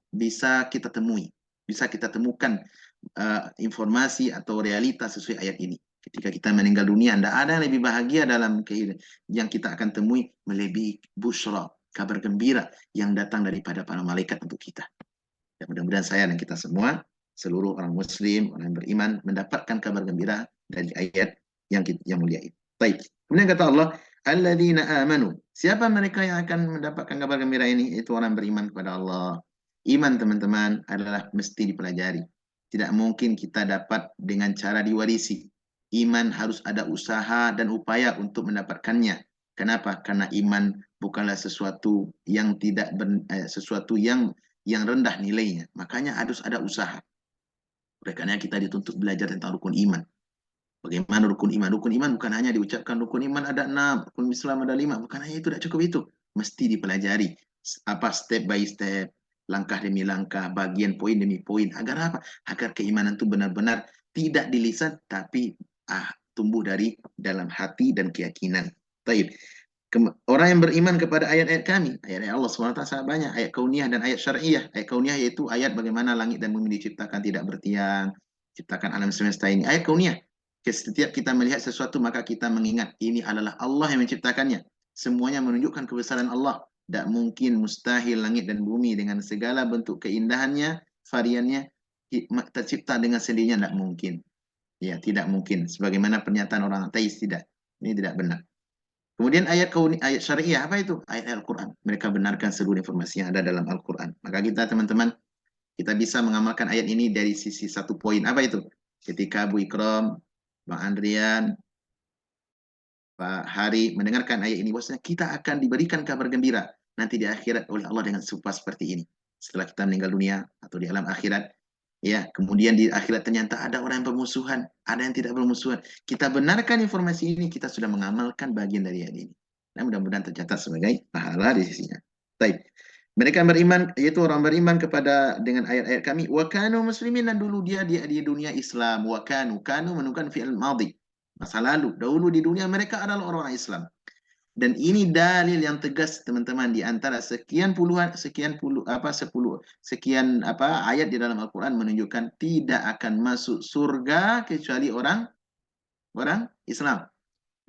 bisa kita temui, bisa kita temukan informasi atau realitas sesuai ayat ini. Ketika kita meninggal dunia, tidak ada yang lebih bahagia dalam yang kita akan temui melebihi busyra, kabar gembira yang datang daripada para malaikat untuk kita. Dan mudah-mudahan saya dan kita semua, seluruh orang muslim, orang yang beriman, mendapatkan kabar gembira dari ayat yang mulia itu. Baik. Kemudian kata Allah, alladzina amanu. Siapa mereka yang akan mendapatkan kabar gembira ini? Itu orang beriman kepada Allah. Iman teman-teman adalah mesti dipelajari. Tidak mungkin kita dapat dengan cara diwarisi. Iman harus ada usaha dan upaya untuk mendapatkannya. Kenapa? Karena iman bukanlah sesuatu yang sesuatu yang rendah nilainya. Makanya harus ada usaha. Oleh karena kita dituntut belajar tentang rukun iman. Bagaimana rukun iman? Rukun iman bukan hanya diucapkan rukun iman ada 6, rukun Islam ada 5. Bukan hanya itu, tidak cukup itu. Mesti dipelajari. Step by step, langkah demi langkah, bagian poin demi poin. Agar apa? Agar keimanan itu benar-benar tidak di lisan, tapi tumbuh dari dalam hati dan keyakinan. Baik. Orang yang beriman kepada ayat-ayat kami, ayat-ayat Allah SWT sangat banyak, ayat kauniyah dan ayat syariah. Ayat kauniyah yaitu ayat bagaimana langit dan bumi diciptakan tidak bertiang, ciptakan alam semesta ini. Ayat kauniyah, setiap kita melihat sesuatu maka kita mengingat ini adalah Allah yang menciptakannya. Semuanya menunjukkan kebesaran Allah. Tidak mungkin, mustahil langit dan bumi dengan segala bentuk keindahannya, variannya, tercipta dengan sendirinya, tidak mungkin. Ya, tidak mungkin. Sebagaimana pernyataan orang ateis, tidak. Ini tidak benar. Kemudian ayat syariah, apa itu? Ayat Al-Quran. Mereka benarkan seluruh informasi yang ada dalam Al-Quran. Maka kita teman-teman, kita bisa mengamalkan ayat ini dari sisi satu poin. Apa itu? Ketika Bu Ikram, Bang Andrian, Pak Hari mendengarkan ayat ini, bahwasanya kita akan diberikan kabar gembira nanti di akhirat oleh Allah dengan serupa seperti ini. Setelah kita meninggal dunia atau di alam akhirat, ya, kemudian di akhirat ternyata ada orang yang bermusuhan, ada yang tidak bermusuhan. Kita benarkan informasi ini, kita sudah mengamalkan bagian dari ayat ini. Nah, mudah-mudahan tercatat sebagai pahala di sisinya. Baik. Mereka beriman, yaitu orang beriman kepada dengan ayat-ayat kami. Wa kanu muslimin, dan dulu dia di dunia Islam. Wa kanu menunjukkan fi'il madhi, masa lalu. Dahulu di dunia mereka adalah orang-orang Islam. Dan ini dalil yang tegas teman-teman di antara sekian ayat di dalam Al-Qur'an menunjukkan tidak akan masuk surga kecuali orang Islam.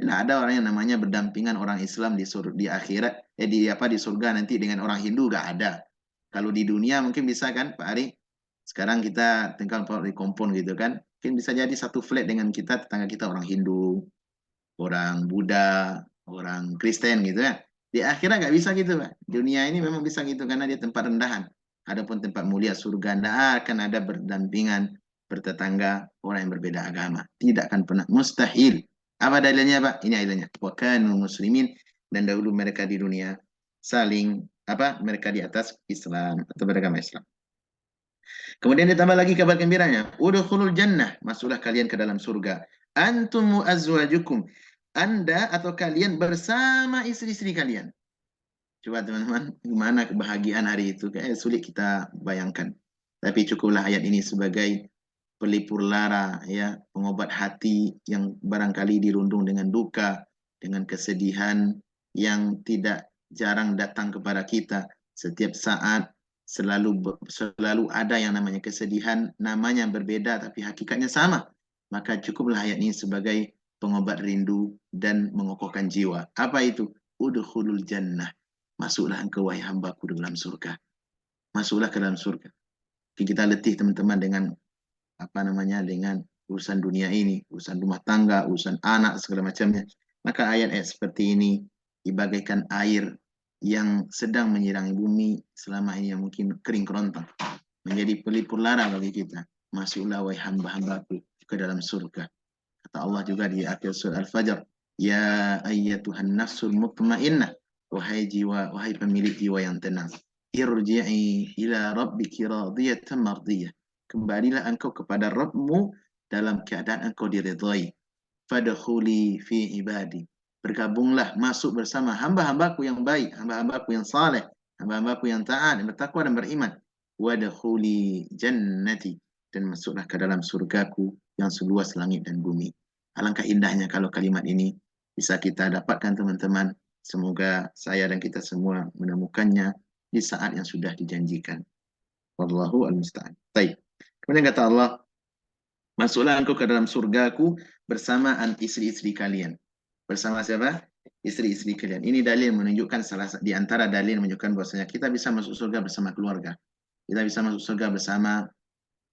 Tidak ada orang yang namanya berdampingan orang Islam di akhirat di surga nanti dengan orang Hindu, gak ada. Kalau di dunia mungkin bisa kan Pak Ari? Sekarang kita tinggal di kompon gitu kan. Mungkin bisa jadi satu flat dengan kita, tetangga kita orang Hindu, orang Buddha, orang Kristen gitu ya. Di akhirat nggak bisa gitu, Pak. Dunia ini memang bisa gitu karena dia tempat rendahan. Adapun tempat mulia surga tidak akan ada berdampingan bertetangga orang yang berbeda agama. Tidak akan pernah, mustahil. Apa dalilnya, Pak? Ini dalilnya. Wa kanu muslimin, dan dahulu mereka di dunia saling mereka di atas Islam atau beragama Islam. Kemudian ditambah lagi kabar gembiranya, udkhulul jannah, masuklah kalian ke dalam surga. Antum azwajukum, Anda atau kalian bersama istri-istri kalian. Coba teman-teman, gimana kebahagiaan hari itu? Kayak sulit kita bayangkan. Tapi cukuplah ayat ini sebagai pelipur lara, ya, pengobat hati yang barangkali dirundung dengan duka, dengan kesedihan yang tidak jarang datang kepada kita. Setiap saat selalu ada yang namanya kesedihan, namanya berbeda tapi hakikatnya sama. Maka cukuplah ayat ini sebagai pengobat rindu dan mengokohkan jiwa. Apa itu? Udkhulul jannah. Masuklah engkau wahai hambaku dalam surga. Masuklah ke dalam surga. Kita letih teman-teman dengan apa namanya, dengan urusan dunia ini, urusan rumah tangga, urusan anak segala macamnya. Maka ayat-ayat seperti ini dibagaikan air yang sedang menyirangi bumi selama ini yang mungkin kering kerontang, menjadi pelipur lara bagi kita. Masuklah wahai hamba-hambaku ke dalam surga. Kata Allah juga di akhir surah Al-Fajr, ya ayyatuhan nafsul mutmainnah, wahai jiwa, wahai pemilik jiwa yang tenang, irji'i ila rabbiki radiyatan mardiyah, kembalilah engkau kepada Rabbmu dalam keadaan engkau diridhai. Fadkhuli fi ibadi, bergabunglah, masuk bersama hamba-hambaku yang baik, hamba-hambaku yang saleh, hamba-hambaku yang taat, yang bertakwa dan beriman. Wadkhuli jannati, dan masuklah ke dalam surgaku yang seluas langit dan bumi. Alangkah indahnya kalau kalimat ini bisa kita dapatkan teman-teman. Semoga saya dan kita semua menemukannya di saat yang sudah dijanjikan. Wallahu al-musta'an. Baik. Kemudian kata Allah, masuklah engkau ke dalam surgaku bersama istri-istri kalian. Bersama siapa? Istri-istri kalian. Ini dalil menunjukkan di antara dalil menunjukkan bahwasanya kita bisa masuk surga bersama keluarga. Kita bisa masuk surga bersama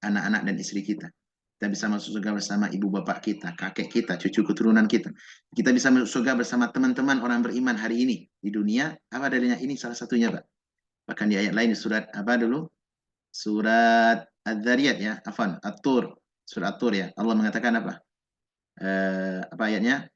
anak-anak dan istri kita. Kita bisa masuk surga bersama ibu bapak kita, kakek kita, cucu keturunan kita. Kita bisa masuk surga bersama teman-teman orang beriman hari ini di dunia. Apa dalilnya? Ini salah satunya, Pak. Bahkan di ayat lain di surat apa dulu? Surat Adz-Dzariyat ya, afan, At-Tur. Surat At-Tur ya. Allah mengatakan apa? Apa ayatnya?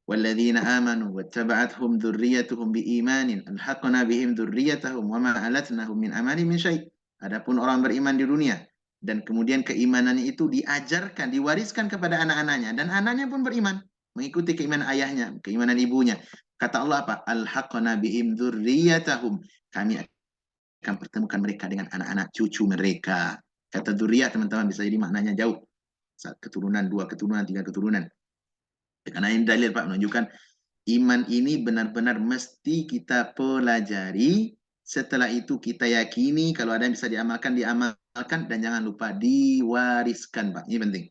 Walladzina amanu wattaba'athum dzurriyyatuhum biimanin alhaqna bihim dzurriyyatahum wama alatnahum min amali min syai'. Adapun orang beriman di dunia dan kemudian keimanannya itu diajarkan, diwariskan kepada anak-anaknya dan anaknya pun beriman, mengikuti keimanan ayahnya, keimanan ibunya. Kata Allah apa? Alhaqna bihim dzurriyyatahum. Kami akan pertemukan mereka dengan anak-anak cucu mereka. Kata dzurriyyah teman-teman bisa jadi maknanya jauh. Keturunan, 2 keturunan, 3 keturunan. Karena ini dalil Pak menunjukkan iman ini benar-benar mesti kita pelajari. Setelah itu kita yakini, kalau ada yang bisa diamalkan, diamalkan, dan jangan lupa diwariskan Pak. Ini penting.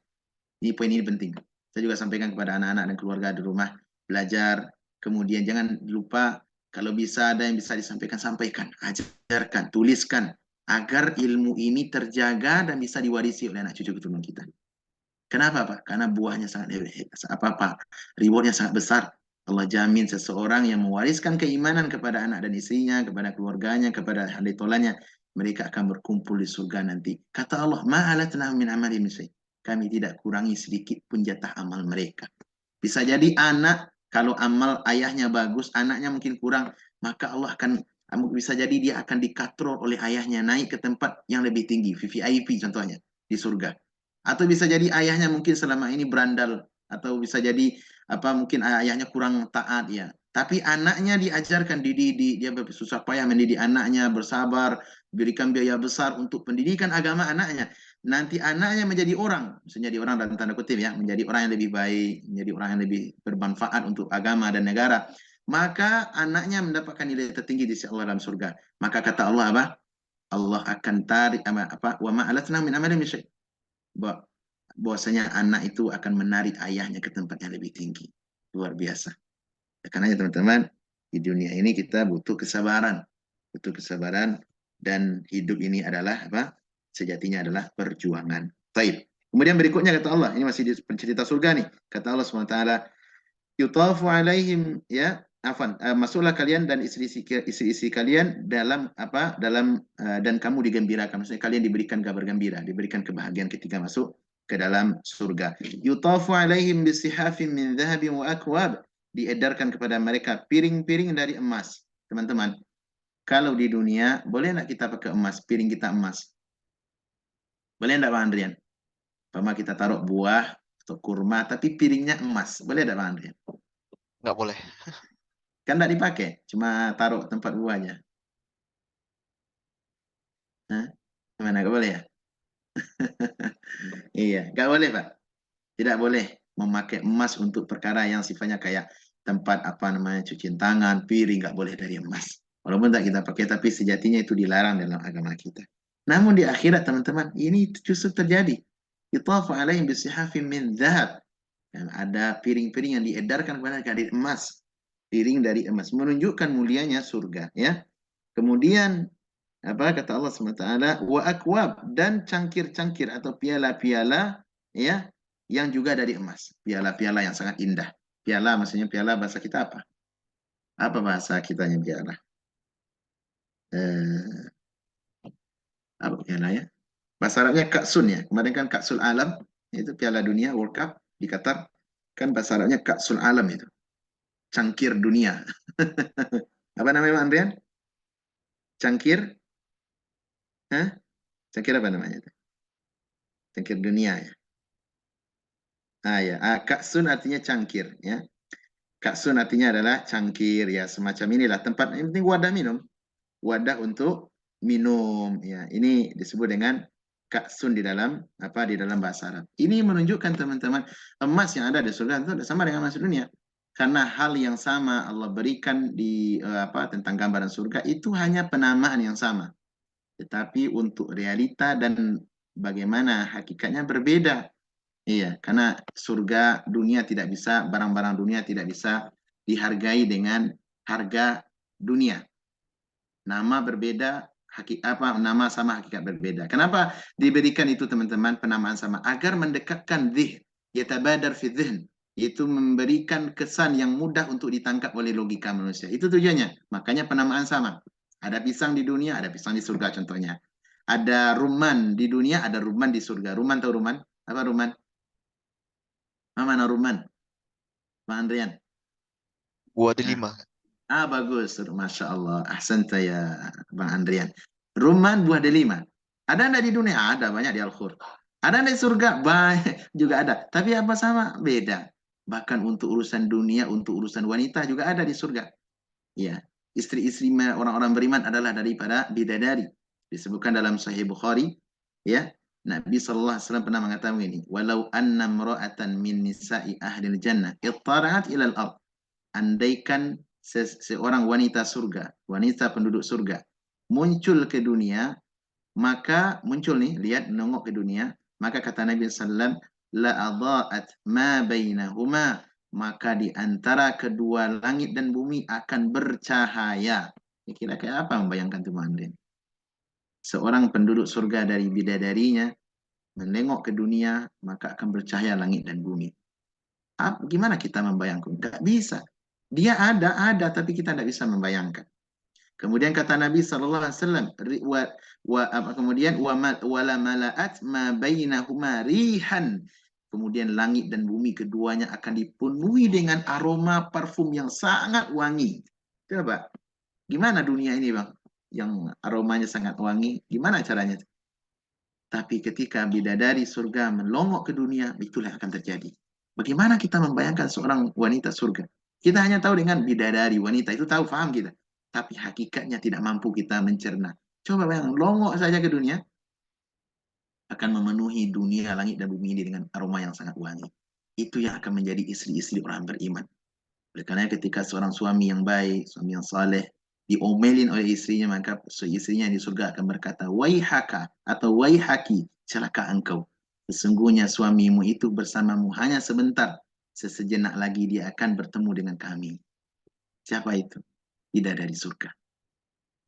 Ini poin ini penting. Saya juga sampaikan kepada anak-anak dan keluarga di rumah, belajar. Kemudian jangan lupa kalau bisa ada yang bisa disampaikan, sampaikan, ajarkan, tuliskan, agar ilmu ini terjaga dan bisa diwarisi oleh anak cucu keturunan kita. Kenapa Pak? Karena buahnya sangat rewardnya sangat besar. Allah jamin seseorang yang mewariskan keimanan kepada anak dan istrinya, kepada keluarganya, kepada ahli tolanya, mereka akan berkumpul di surga nanti. Kata Allah, ma'alatna min amali min syai'. Kami tidak kurangi sedikit pun jatah amal mereka. Bisa jadi anak, kalau amal ayahnya bagus, anaknya mungkin kurang, maka Allah akan, bisa jadi dia akan dikatrol oleh ayahnya, naik ke tempat yang lebih tinggi, VVIP contohnya, di surga. Atau bisa jadi ayahnya mungkin selama ini berandal, atau bisa jadi apa mungkin ayahnya kurang taat ya. Tapi anaknya diajarkan, dididik, dia susah payah mendidik anaknya, bersabar, berikan biaya besar untuk pendidikan agama anaknya. Nanti anaknya menjadi orang, menjadi orang dalam tanda kutip ya, menjadi orang yang lebih baik, menjadi orang yang lebih bermanfaat untuk agama dan negara. Maka anaknya mendapatkan nilai tertinggi di sisi Allah dalam surga. Maka kata Allah apa? Allah akan tarik apa? Wa ma'alatna min amalin min syai'. Bahwasanya anak itu akan menarik ayahnya ke tempat yang lebih tinggi. Luar biasa. Karena teman-teman, di dunia ini kita butuh kesabaran. Butuh kesabaran, dan hidup ini adalah apa? Sejatinya adalah perjuangan. Baik. Kemudian berikutnya kata Allah, ini masih di cerita surga nih. Kata Allah SWT, yutafu alaihim ya, masuklah kalian dan istri-istri kalian dalam apa? Dan kamu digembirakan. Maksudnya kalian diberikan kabar gembira, diberikan kebahagiaan ketika masuk ke dalam surga. Yutafu alaihim bisihafin min dhahabin wa akwab. Diedarkan kepada mereka piring-piring dari emas. Teman-teman, kalau di dunia boleh enggak kita pakai emas, piring kita emas? Boleh enggak Bang Andrian? Pama kita taruh buah atau kurma tapi piringnya emas. Boleh enggak Bang Andrian? Nggak boleh. Kan enggak dipakai, cuma taruh tempat buahnya. Hah? Gimana, enggak boleh ya? Iya, enggak boleh Pak. Tidak boleh memakai emas untuk perkara yang sifatnya kayak tempat apa namanya cuci tangan, piring, nggak boleh dari emas. Walaupun tak kita pakai, tapi sejatinya itu dilarang dalam agama kita. Namun di akhirat teman-teman, ini justru terjadi. Yutafu alaihim bisihafin min dhahab. Dan ada piring-piring yang diedarkan kepada mereka dari emas. piring dari emas, menunjukkan mulianya surga, ya. Kemudian apa kata Allah SWT, wa akwab, dan cangkir-cangkir atau piala-piala, ya, yang juga dari emas, piala-piala yang sangat indah. Piala maksudnya piala bahasa kita apa? Apa bahasa kitanya piala? Eh, apa piala ya? Bahasa Arabnya kaksun ya. Kemarin kan kaksul alam, itu piala dunia World Cup di Qatar. Kan bahasa Arabnya kaksul alam itu. Cangkir dunia. Apa namanya Pak Andrian? Cangkir? Hah? Cangkir apa namanya itu? Cangkir dunia ya. Ah ya, kaksun artinya cangkir ya. Kaksun artinya adalah cangkir ya, semacam inilah tempat, yang penting wadah minum, wadah untuk minum ya. Ini disebut dengan kaksun di dalam apa, di dalam bahasa Arab. Ini menunjukkan teman-teman, emas yang ada di surga itu sama dengan emas dunia. Karena hal yang sama Allah berikan di apa, tentang gambaran surga itu hanya penamaan yang sama. Tetapi untuk realita dan bagaimana hakikatnya berbeda. Iya, karena surga dunia tidak bisa, barang-barang dunia tidak bisa dihargai dengan harga dunia. Nama berbeda, apa nama sama, hakikat berbeda. Kenapa diberikan itu teman-teman, penamaan sama? Agar mendekatkan dzih, yatabadar fi dzihn, yaitu memberikan kesan yang mudah untuk ditangkap oleh logika manusia. Itu tujuannya. Makanya penamaan sama. Ada pisang di dunia, ada pisang di surga contohnya. Ada rumman di dunia, ada rumman di surga. Rumman tahu rumman? Apa rumman? Mana rumman? Bang Andrian. Buah Nah, delima. bagus. Masya Allah. Ahsanta ya Bang Andrian. Rumman buah delima. Ada enggak di dunia? Ada, banyak di Al-Qur. Ada enggak di surga? Banyak juga ada. Tapi apa sama? Beda. Bahkan untuk urusan dunia, untuk urusan wanita juga ada di surga. Ya, istri-istri orang-orang beriman adalah daripada bidadari. Disebutkan dalam Sahih Bukhari, ya. Nabi sallallahu alaihi wasallam pernah mengatakan ini, "Walau anna imra'atan min nisa'i ahli jannah ittara'at ila al-ard." Andaikan seorang wanita surga, wanita penduduk surga, muncul ke dunia, maka muncul nih, lihat, menengok ke dunia, maka kata Nabi SAW, la adaat ma bainahuma, maka di antara kedua langit dan bumi akan bercahaya. Kira kayak apa membayangkan tuh Andin? Seorang penduduk surga dari bidadarinya menengok ke dunia, maka akan bercahaya langit dan bumi. Gimana kita membayangkan? Gak bisa. Dia ada, tapi kita tidak bisa membayangkan. Kemudian kata Nabi sallallahu alaihi wasallam, kemudian wala malaat ma bainahuma rihan. Kemudian langit dan bumi keduanya akan dipenuhi dengan aroma parfum yang sangat wangi. Coba, gimana dunia ini, Bang? Yang aromanya sangat wangi, gimana caranya? Tapi ketika bidadari surga melongok ke dunia, itulah yang akan terjadi. Bagaimana kita membayangkan seorang wanita surga? Kita hanya tahu dengan bidadari, wanita, itu tahu, paham kita. Tapi hakikatnya tidak mampu kita mencerna. Coba bayang, longok saja ke dunia, akan memenuhi dunia, langit dan bumi ini dengan aroma yang sangat wangi. Itu yang akan menjadi istri-istri orang beriman. Oleh karena ketika seorang suami yang baik, suami yang saleh, diomelin oleh istrinya, maka istrinya di surga akan berkata, waihaka atau waihaki, celaka engkau. Sesungguhnya suamimu itu bersamamu hanya sebentar. Sesejenak lagi dia akan bertemu dengan kami. Siapa itu? Tidak dari surga.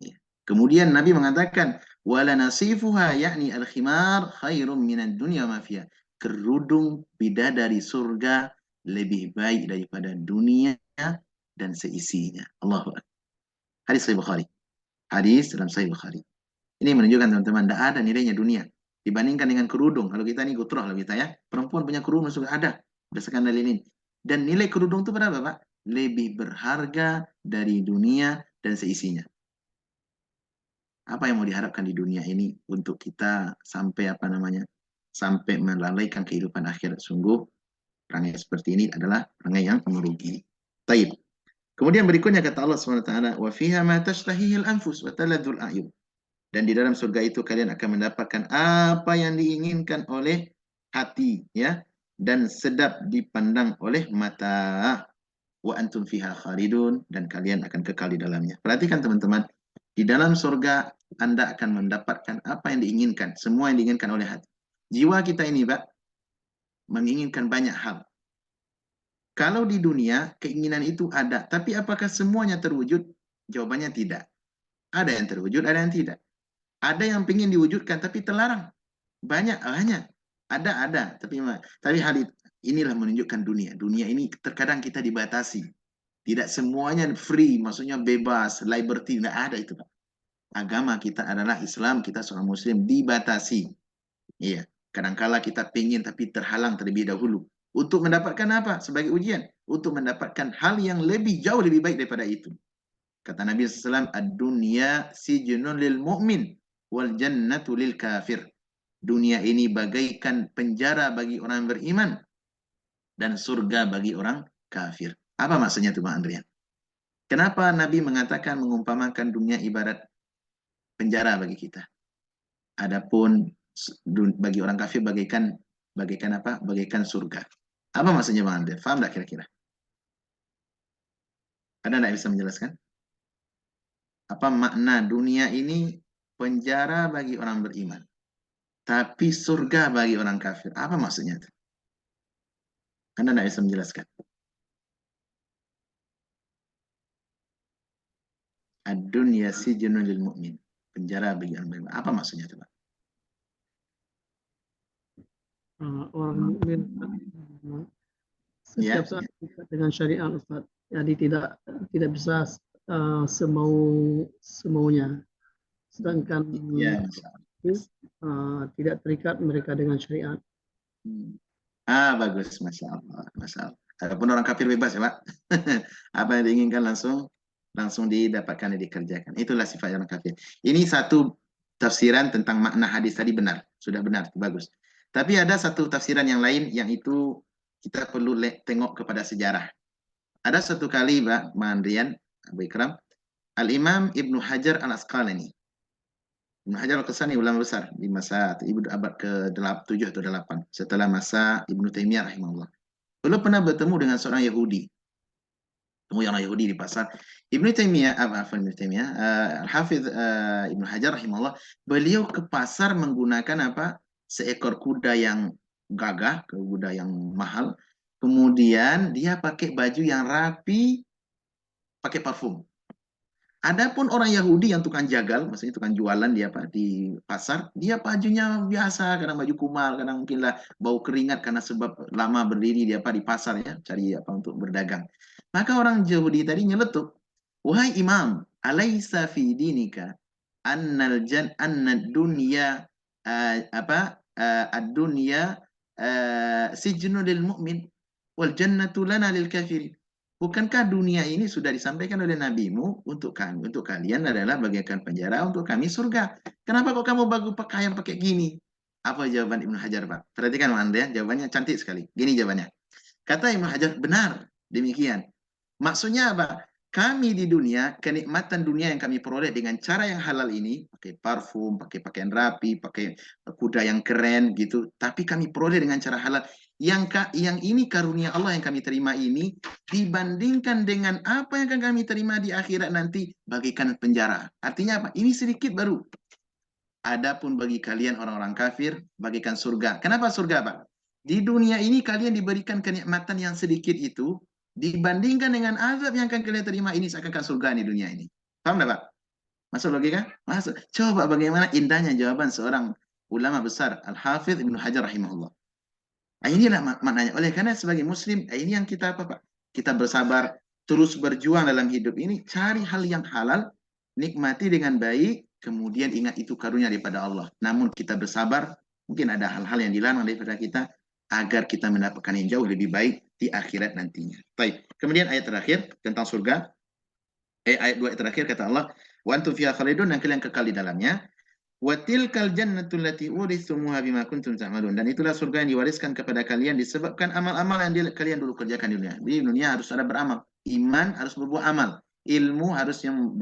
Ya. Kemudian Nabi mengatakan, wala nasifuha yakni al-khimar khairum minad dunya ma fiha. Kerudung bidadari surga lebih baik daripada dunia dan seisinya. Allahu Akbar. Hadis Sahih Bukhari. Hadis dalam Sahih Bukhari. Ini menunjukkan teman-teman, tidak ada nilainya dunia dibandingkan dengan kerudung. Kalau kita ini gutroh lah kita ya, perempuan punya kerudung juga ada berdasarkan dalil ini. Dan nilai kerudung itu berapa, Pak? Lebih berharga dari dunia dan seisinya. Apa yang mau diharapkan di dunia ini untuk kita sampai apa namanya? Sampai melalaikan kehidupan akhirat. Sungguh perangai seperti ini adalah perangai yang merugi. Taib. Kemudian berikutnya kata Allah SWT, wa fiha ma tashtahihil anfus wa taladzul a'yun. Dan di dalam surga itu kalian akan mendapatkan apa yang diinginkan oleh hati, ya, dan sedap dipandang oleh mata. Wa antum fiha khalidun, dan kalian akan kekal di dalamnya. Perhatikan teman-teman, di dalam surga Anda akan mendapatkan apa yang diinginkan, semua yang diinginkan oleh hati. Jiwa kita ini, Pak, menginginkan banyak hal. Kalau di dunia keinginan itu ada, tapi apakah semuanya terwujud? Jawabannya tidak. Ada yang terwujud, ada yang tidak. Ada yang ingin diwujudkan tapi terlarang. Banyak. Ada. Tapi inilah menunjukkan dunia. Dunia ini terkadang kita dibatasi. Tidak semuanya free, maksudnya bebas, liberty, tidak ada itu, Pak. Agama kita adalah Islam, kita seorang Muslim dibatasi. Iya, kadangkala kita pengen tapi terhalang terlebih dahulu. Untuk mendapatkan apa? Sebagai ujian. Untuk mendapatkan hal yang jauh lebih baik daripada itu. Kata Nabi SAW, ad-dunya sijnun lil mu'min wal jannatu lil kafir. Dunia ini bagaikan penjara bagi orang beriman dan surga bagi orang kafir. Apa maksudnya itu, Bang Andrian? Kenapa Nabi mengatakan mengumpamakan dunia ibarat penjara bagi kita? Adapun bagi orang kafir bagaikan apa? Bagaikan surga. Apa maksudnya, Bang Andrian? Faham tak kira-kira? Ada tidak bisa menjelaskan? Apa makna dunia ini penjara bagi orang beriman, tapi surga bagi orang kafir? Apa maksudnya itu? Anda tidak bisa menjelaskan. Ad-dunya sijnun lil mu'min. Penjara bagi orang beriman. Apa maksudnya itu, Pak? Orang mukmin Ya, setiap saat dengan syariat, Ustaz. Jadi tidak bisa semaunya. Sedangkan ya. tidak terikat mereka dengan syariat. Bagus, Masya Allah. Masya Allah. Adapun orang kafir bebas ya, Pak. Apa yang diinginkan langsung didapatkan dan dikerjakan. Itulah sifat orang kafir. Ini satu tafsiran tentang makna hadis tadi benar. Sudah benar, bagus. Tapi ada satu tafsiran yang lain yang itu kita perlu tengok kepada sejarah. Ada satu kali, Pak Mandrian, Abu Ikram, Al-Imam Ibnu Hajar Al-Asqalani. Ibnu Hajar Al-Asqalani ulama besar di masa abad ke-7 atau 8 setelah masa Ibnu Taimiyah rahimahullah. Beliau pernah bertemu dengan seorang Yahudi. Temu orang Yahudi di pasar. Ibnu Taimiyah, Al-Hafidh Ibnu Hajar rahimahullah, beliau ke pasar menggunakan apa? Seekor kuda yang gagah, kuda yang mahal. Kemudian dia pakai baju yang rapi, pakai parfum. Adapun orang Yahudi yang tukang jagal, maksudnya tukang jualan dia Pak di pasar, dia bajunya biasa, kadang baju kumal, kadang mungkinlah bau keringat karena sebab lama berdiri dia Pak di pasar ya, cari apa untuk berdagang. Maka orang Yahudi tadi nyeletuk, "Wahai Imam, alaisa fi dinika annad dunya ad-dunya sijnu lil mu'min wal jannatu lana lil kafirin." Bukankah dunia ini sudah disampaikan oleh nabimu untuk kami, untuk kalian adalah bagaikan penjara, untuk kami surga. Kenapa kok kamu bagus pakaian pakai gini? Apa jawaban Ibnu Hajar, Pak? Perhatikan Anda, jawabannya cantik sekali. Gini jawabannya. Kata Ibnu Hajar, benar, demikian. Maksudnya apa? Kami di dunia, kenikmatan dunia yang kami peroleh dengan cara yang halal ini, pakai parfum, pakai pakaian rapi, pakai kuda yang keren gitu, tapi kami peroleh dengan cara halal. Yang ini karunia Allah yang kami terima ini dibandingkan dengan apa yang akan kami terima di akhirat nanti bagaikan penjara. Artinya apa? Ini sedikit baru. Adapun bagi kalian orang-orang kafir bagaikan surga. Kenapa surga, Pak? Di dunia ini kalian diberikan kenikmatan yang sedikit itu dibandingkan dengan azab yang akan kalian terima ini seakan-akan surga di dunia ini. Paham tak, Pak? Masuk logika? Masuk. Coba bagaimana indahnya jawaban seorang ulama besar Al-Hafidh Ibnu Hajar rahimahullah. Inilah maknanya. Oleh karena sebagai muslim, ini yang kita apa, Pak? Kita bersabar, terus berjuang dalam hidup ini, cari hal yang halal, nikmati dengan baik, kemudian ingat itu karunia daripada Allah. Namun kita bersabar, mungkin ada hal-hal yang dilarang daripada kita, agar kita mendapatkan yang jauh lebih baik di akhirat nantinya. Baik. Kemudian ayat terakhir tentang surga. Ayat 2 terakhir kata Allah, wa antum fiha khalidun, dan kalian kekal di dalamnya. Wa tilkal jannatu allati urithumuha bima kuntum ta'malun, dan itulah surga yang diwariskan kepada kalian disebabkan amal-amal yang kalian dulu kerjakan di dunia. Di dunia harus ada beramal, iman harus berbuah amal, ilmu harus yang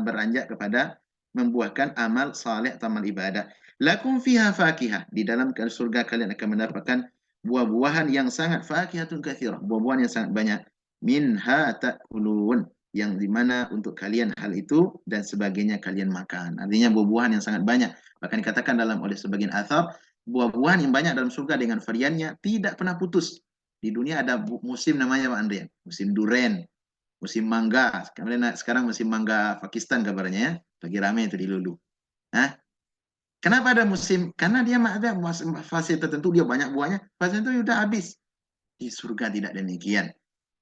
beranjak kepada membuahkan amal saleh atau amal ibadah. Lakum fiha fakihah, di dalam surga kalian akan mendapatkan buah-buahan yang sangat fakihatun katsirah, buah-buahan yang sangat banyak. Minha ta'kulun, yang dimana untuk kalian hal itu dan sebagainya kalian makan. Artinya buah-buahan yang sangat banyak. Bahkan dikatakan oleh sebagian athar, buah-buahan yang banyak dalam surga dengan variannya tidak pernah putus. Di dunia ada musim namanya Pak Andrian, musim duren, musim mangga. Sekarang musim mangga Pakistan kabarnya ya, lagi rame itu di Lulu. Hah? Kenapa ada musim? Karena dia ada fase tertentu dia banyak buahnya, fase itu sudah habis. Di surga tidak demikian.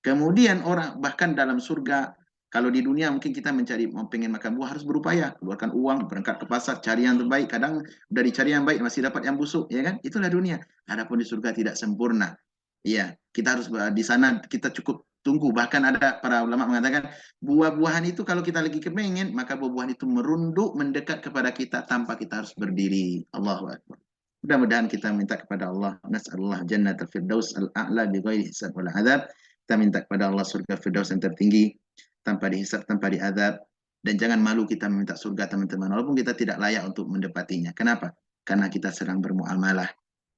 Kemudian orang bahkan dalam surga, kalau di dunia mungkin kita mencari mau pengen makan buah harus berupaya, keluarkan uang, berangkat ke pasar, cari yang terbaik. Kadang dari cari yang baik masih dapat yang busuk, ya kan? Itulah dunia. Adapun di surga tidak sempurna. Iya, kita harus di sana kita cukup tunggu. Bahkan ada para ulama mengatakan buah-buahan itu kalau kita lagi kepengen, maka buah-buahan itu merunduk mendekat kepada kita tanpa kita harus berdiri. Allahu Akbar. Mudah-mudahan kita minta kepada Allah, nas'alullah jannatul firdaus al-a'la bi ghairi hisab wal adab. Kita minta kepada Allah surga firdaus yang tertinggi tanpa dihisab, tanpa diadab. Dan jangan malu kita meminta surga teman-teman, walaupun kita tidak layak untuk mendapatinya. Kenapa? Karena kita sedang bermuamalah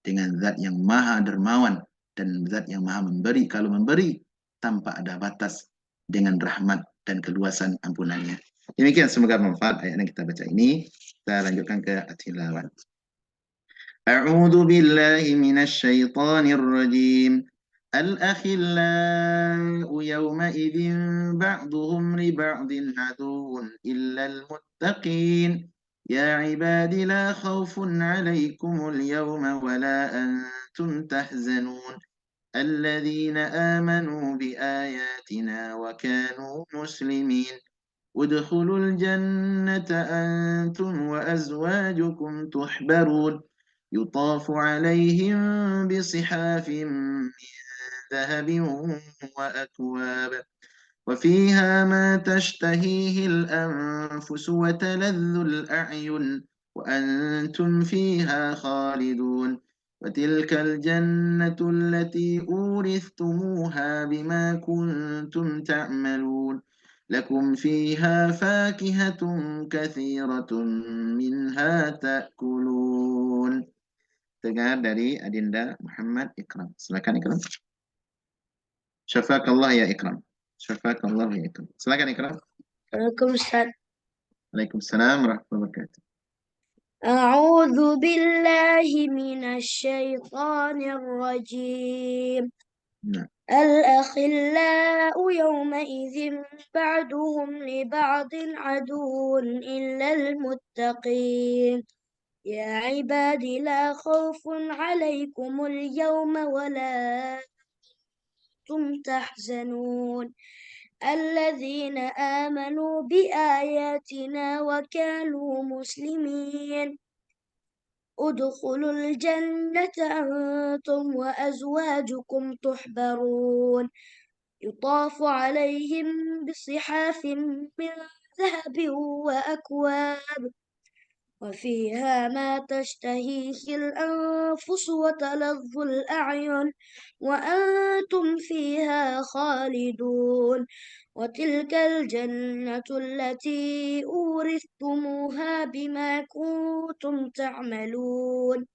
dengan zat yang maha dermawan dan zat yang maha memberi. Kalau memberi tanpa ada batas dengan rahmat dan keluasan ampunannya. Demikian semoga bermanfaat ayat yang kita baca ini. Kita lanjutkan ke tilawat. أعوذ بالله من الشيطان الرجيم الأخلاء يومئذ بعضهم لبعض عدو إلا المتقين يا عباد لا خوف عليكم اليوم ولا أنتم تحزنون الذين آمنوا بآياتنا وكانوا مسلمين ادخلوا الجنة أنتم وأزواجكم تحبرون يطاف عليهم بصحاف من ذهب وأكواب وفيها ما تشتهيه الأنفس وتلذ الأعين وأنتم فيها خالدون وتلك الجنة التي أورثتموها بما كنتم تعملون لكم فيها فاكهة كثيرة منها تأكلون. Dengar dari Adinda Muhammad Ikram. Silakan Ikram. Syafakallah ya Ikram. Syafakallah ya Ikram. Silakan Ikram. Waalaikumsalam. Waalaikumsalam warahmatullahi wabarakatuh. أعوذ بالله من الشيطان الرجيم Nah. الأخلاء يومئذ بعضهم لبعض عدو إلا المتقين يا عباد لا خوف عليكم اليوم ولا أنتم تحزنون الذين آمنوا بآياتنا وكانوا مسلمين ادخلوا الجنة أنتم وأزواجكم تحبرون يطاف عليهم بصحاف من ذهب وأكواب وفيها ما تشتهيه الأنفس وتلظ الأعين وأنتم فيها خالدون وتلك الجنة التي أورثتموها بما كنتم تعملون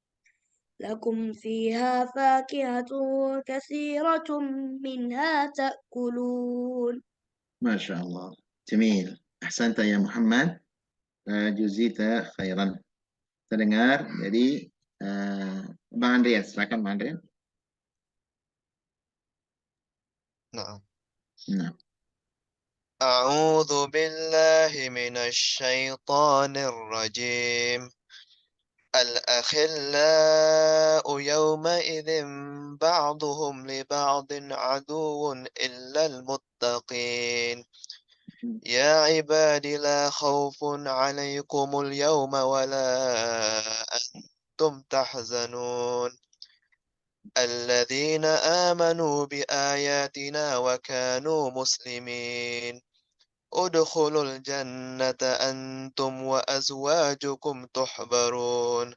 لكم فيها فاكهة كثيرة منها تأكلون. ما شاء الله جميل أحسنت يا محمد جزيت خيرا. Terdengar jadi Bang Andreas, silakan Bang Andreas. نعم. Nah. أعوذ بالله من الشيطان الرجيم الأخلاء يومئذ بعضهم لبعض عدو إلا المتقين يا عباد لا خوف عليكم اليوم ولا أنتم تحزنون الذين آمنوا بآياتنا وكانوا مسلمين ادخلوا الجنة أنتم وأزواجكم تحبرون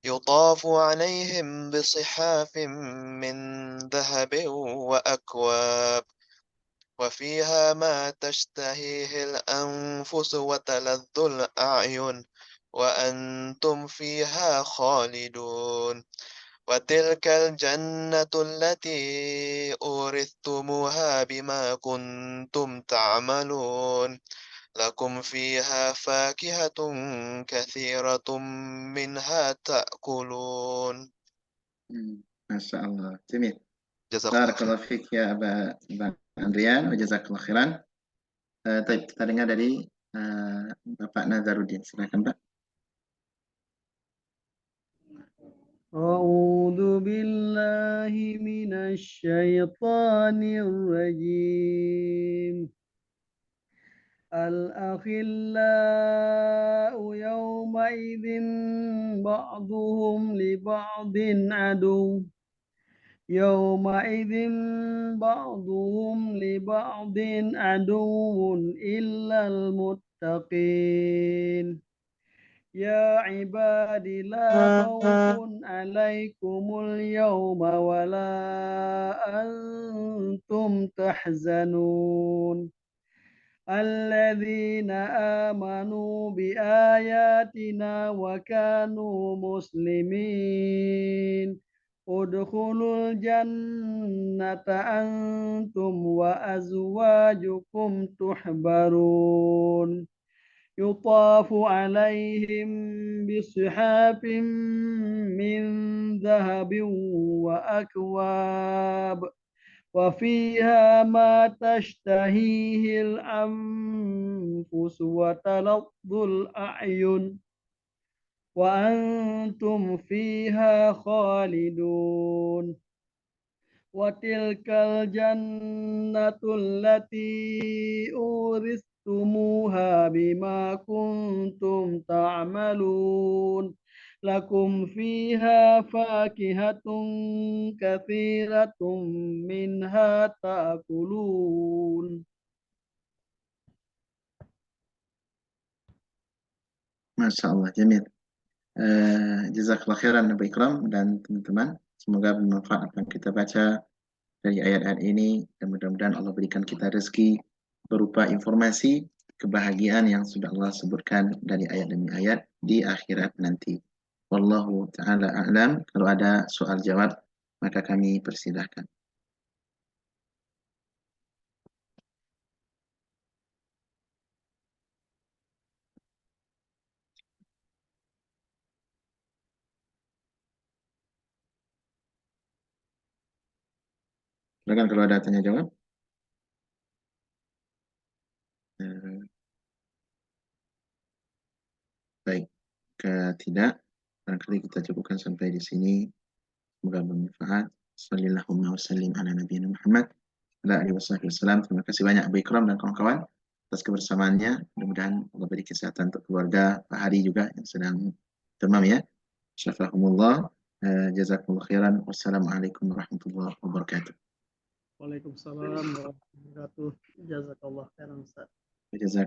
يطاف عليهم بصحاف من ذهب وأكواب وفيها ما تشتهيه الأنفس وتلذ الأعين وأنتم فيها خالدون وتلك الجنة التي أورثتموها بما كنتم تعملون لكم فيها فاكهة كثيرة منها تأكلون. Masya Allah, Jamil. Jazakallah khair. Barakallahu fiik ya Bang Andrian, wa jazakallahu khairan. Baik, kita dengar dari Bapak Nazaruddin. Silakan Pak. أعوذ بالله من الشيطان الرجيم الأخلاء يومئذ بعضهم لبعض عدو يومئذ بعضهم لبعض عدو إلا المتقين يا عباد لا خوف عليكم اليوم ولا أنتم تحزنون الذين آمنوا بآياتنا وكانوا مسلمين ادخلوا الجنة أنتم وأزواجكم تحبرون يطاف عليهم بصحاف من ذهب وأكواب وفيها ما تشتهيه الأنفس وتلظ الأعين وأنتم فيها خالدون وتلك الجنة التي أورثتموها بما كنتم تعملون لكم فيها فاكهة كثيرة منها تأكلون. Masya Allah, jamil. Jazakallah khairan Nabi Ikram dan teman-teman. Semoga bermanfaat apa yang kita baca dari ayat-ayat ini dan mudah-mudahan Allah berikan kita rezeki berupa informasi kebahagiaan yang sudah Allah sebutkan dari ayat demi ayat di akhirat nanti. Wallahu ta'ala a'lam. Kalau ada soal jawab maka kami persilahkan. Silakan kalau ada tanya jawab. Baik, jika tidak, barangkali kita cukupkan sampai di sini. Semoga bermanfaat. Sallallahu wasallim ala nabiyina Muhammad. Ala alihi wasallam. Terima kasih banyak Abu Ikram dan kawan-kawan atas kebersamaannya. Mudah-mudahan Allah beri kesehatan untuk keluarga Pak Hari juga yang sedang demam ya. Syafahumullah. Jazakumullah khairan. Wassalamualaikum warahmatullahi wabarakatuh. Waalaikumsalam warahmatullahi wabarakatuh. Jazakallah khairan Ustaz. Jazakumullah.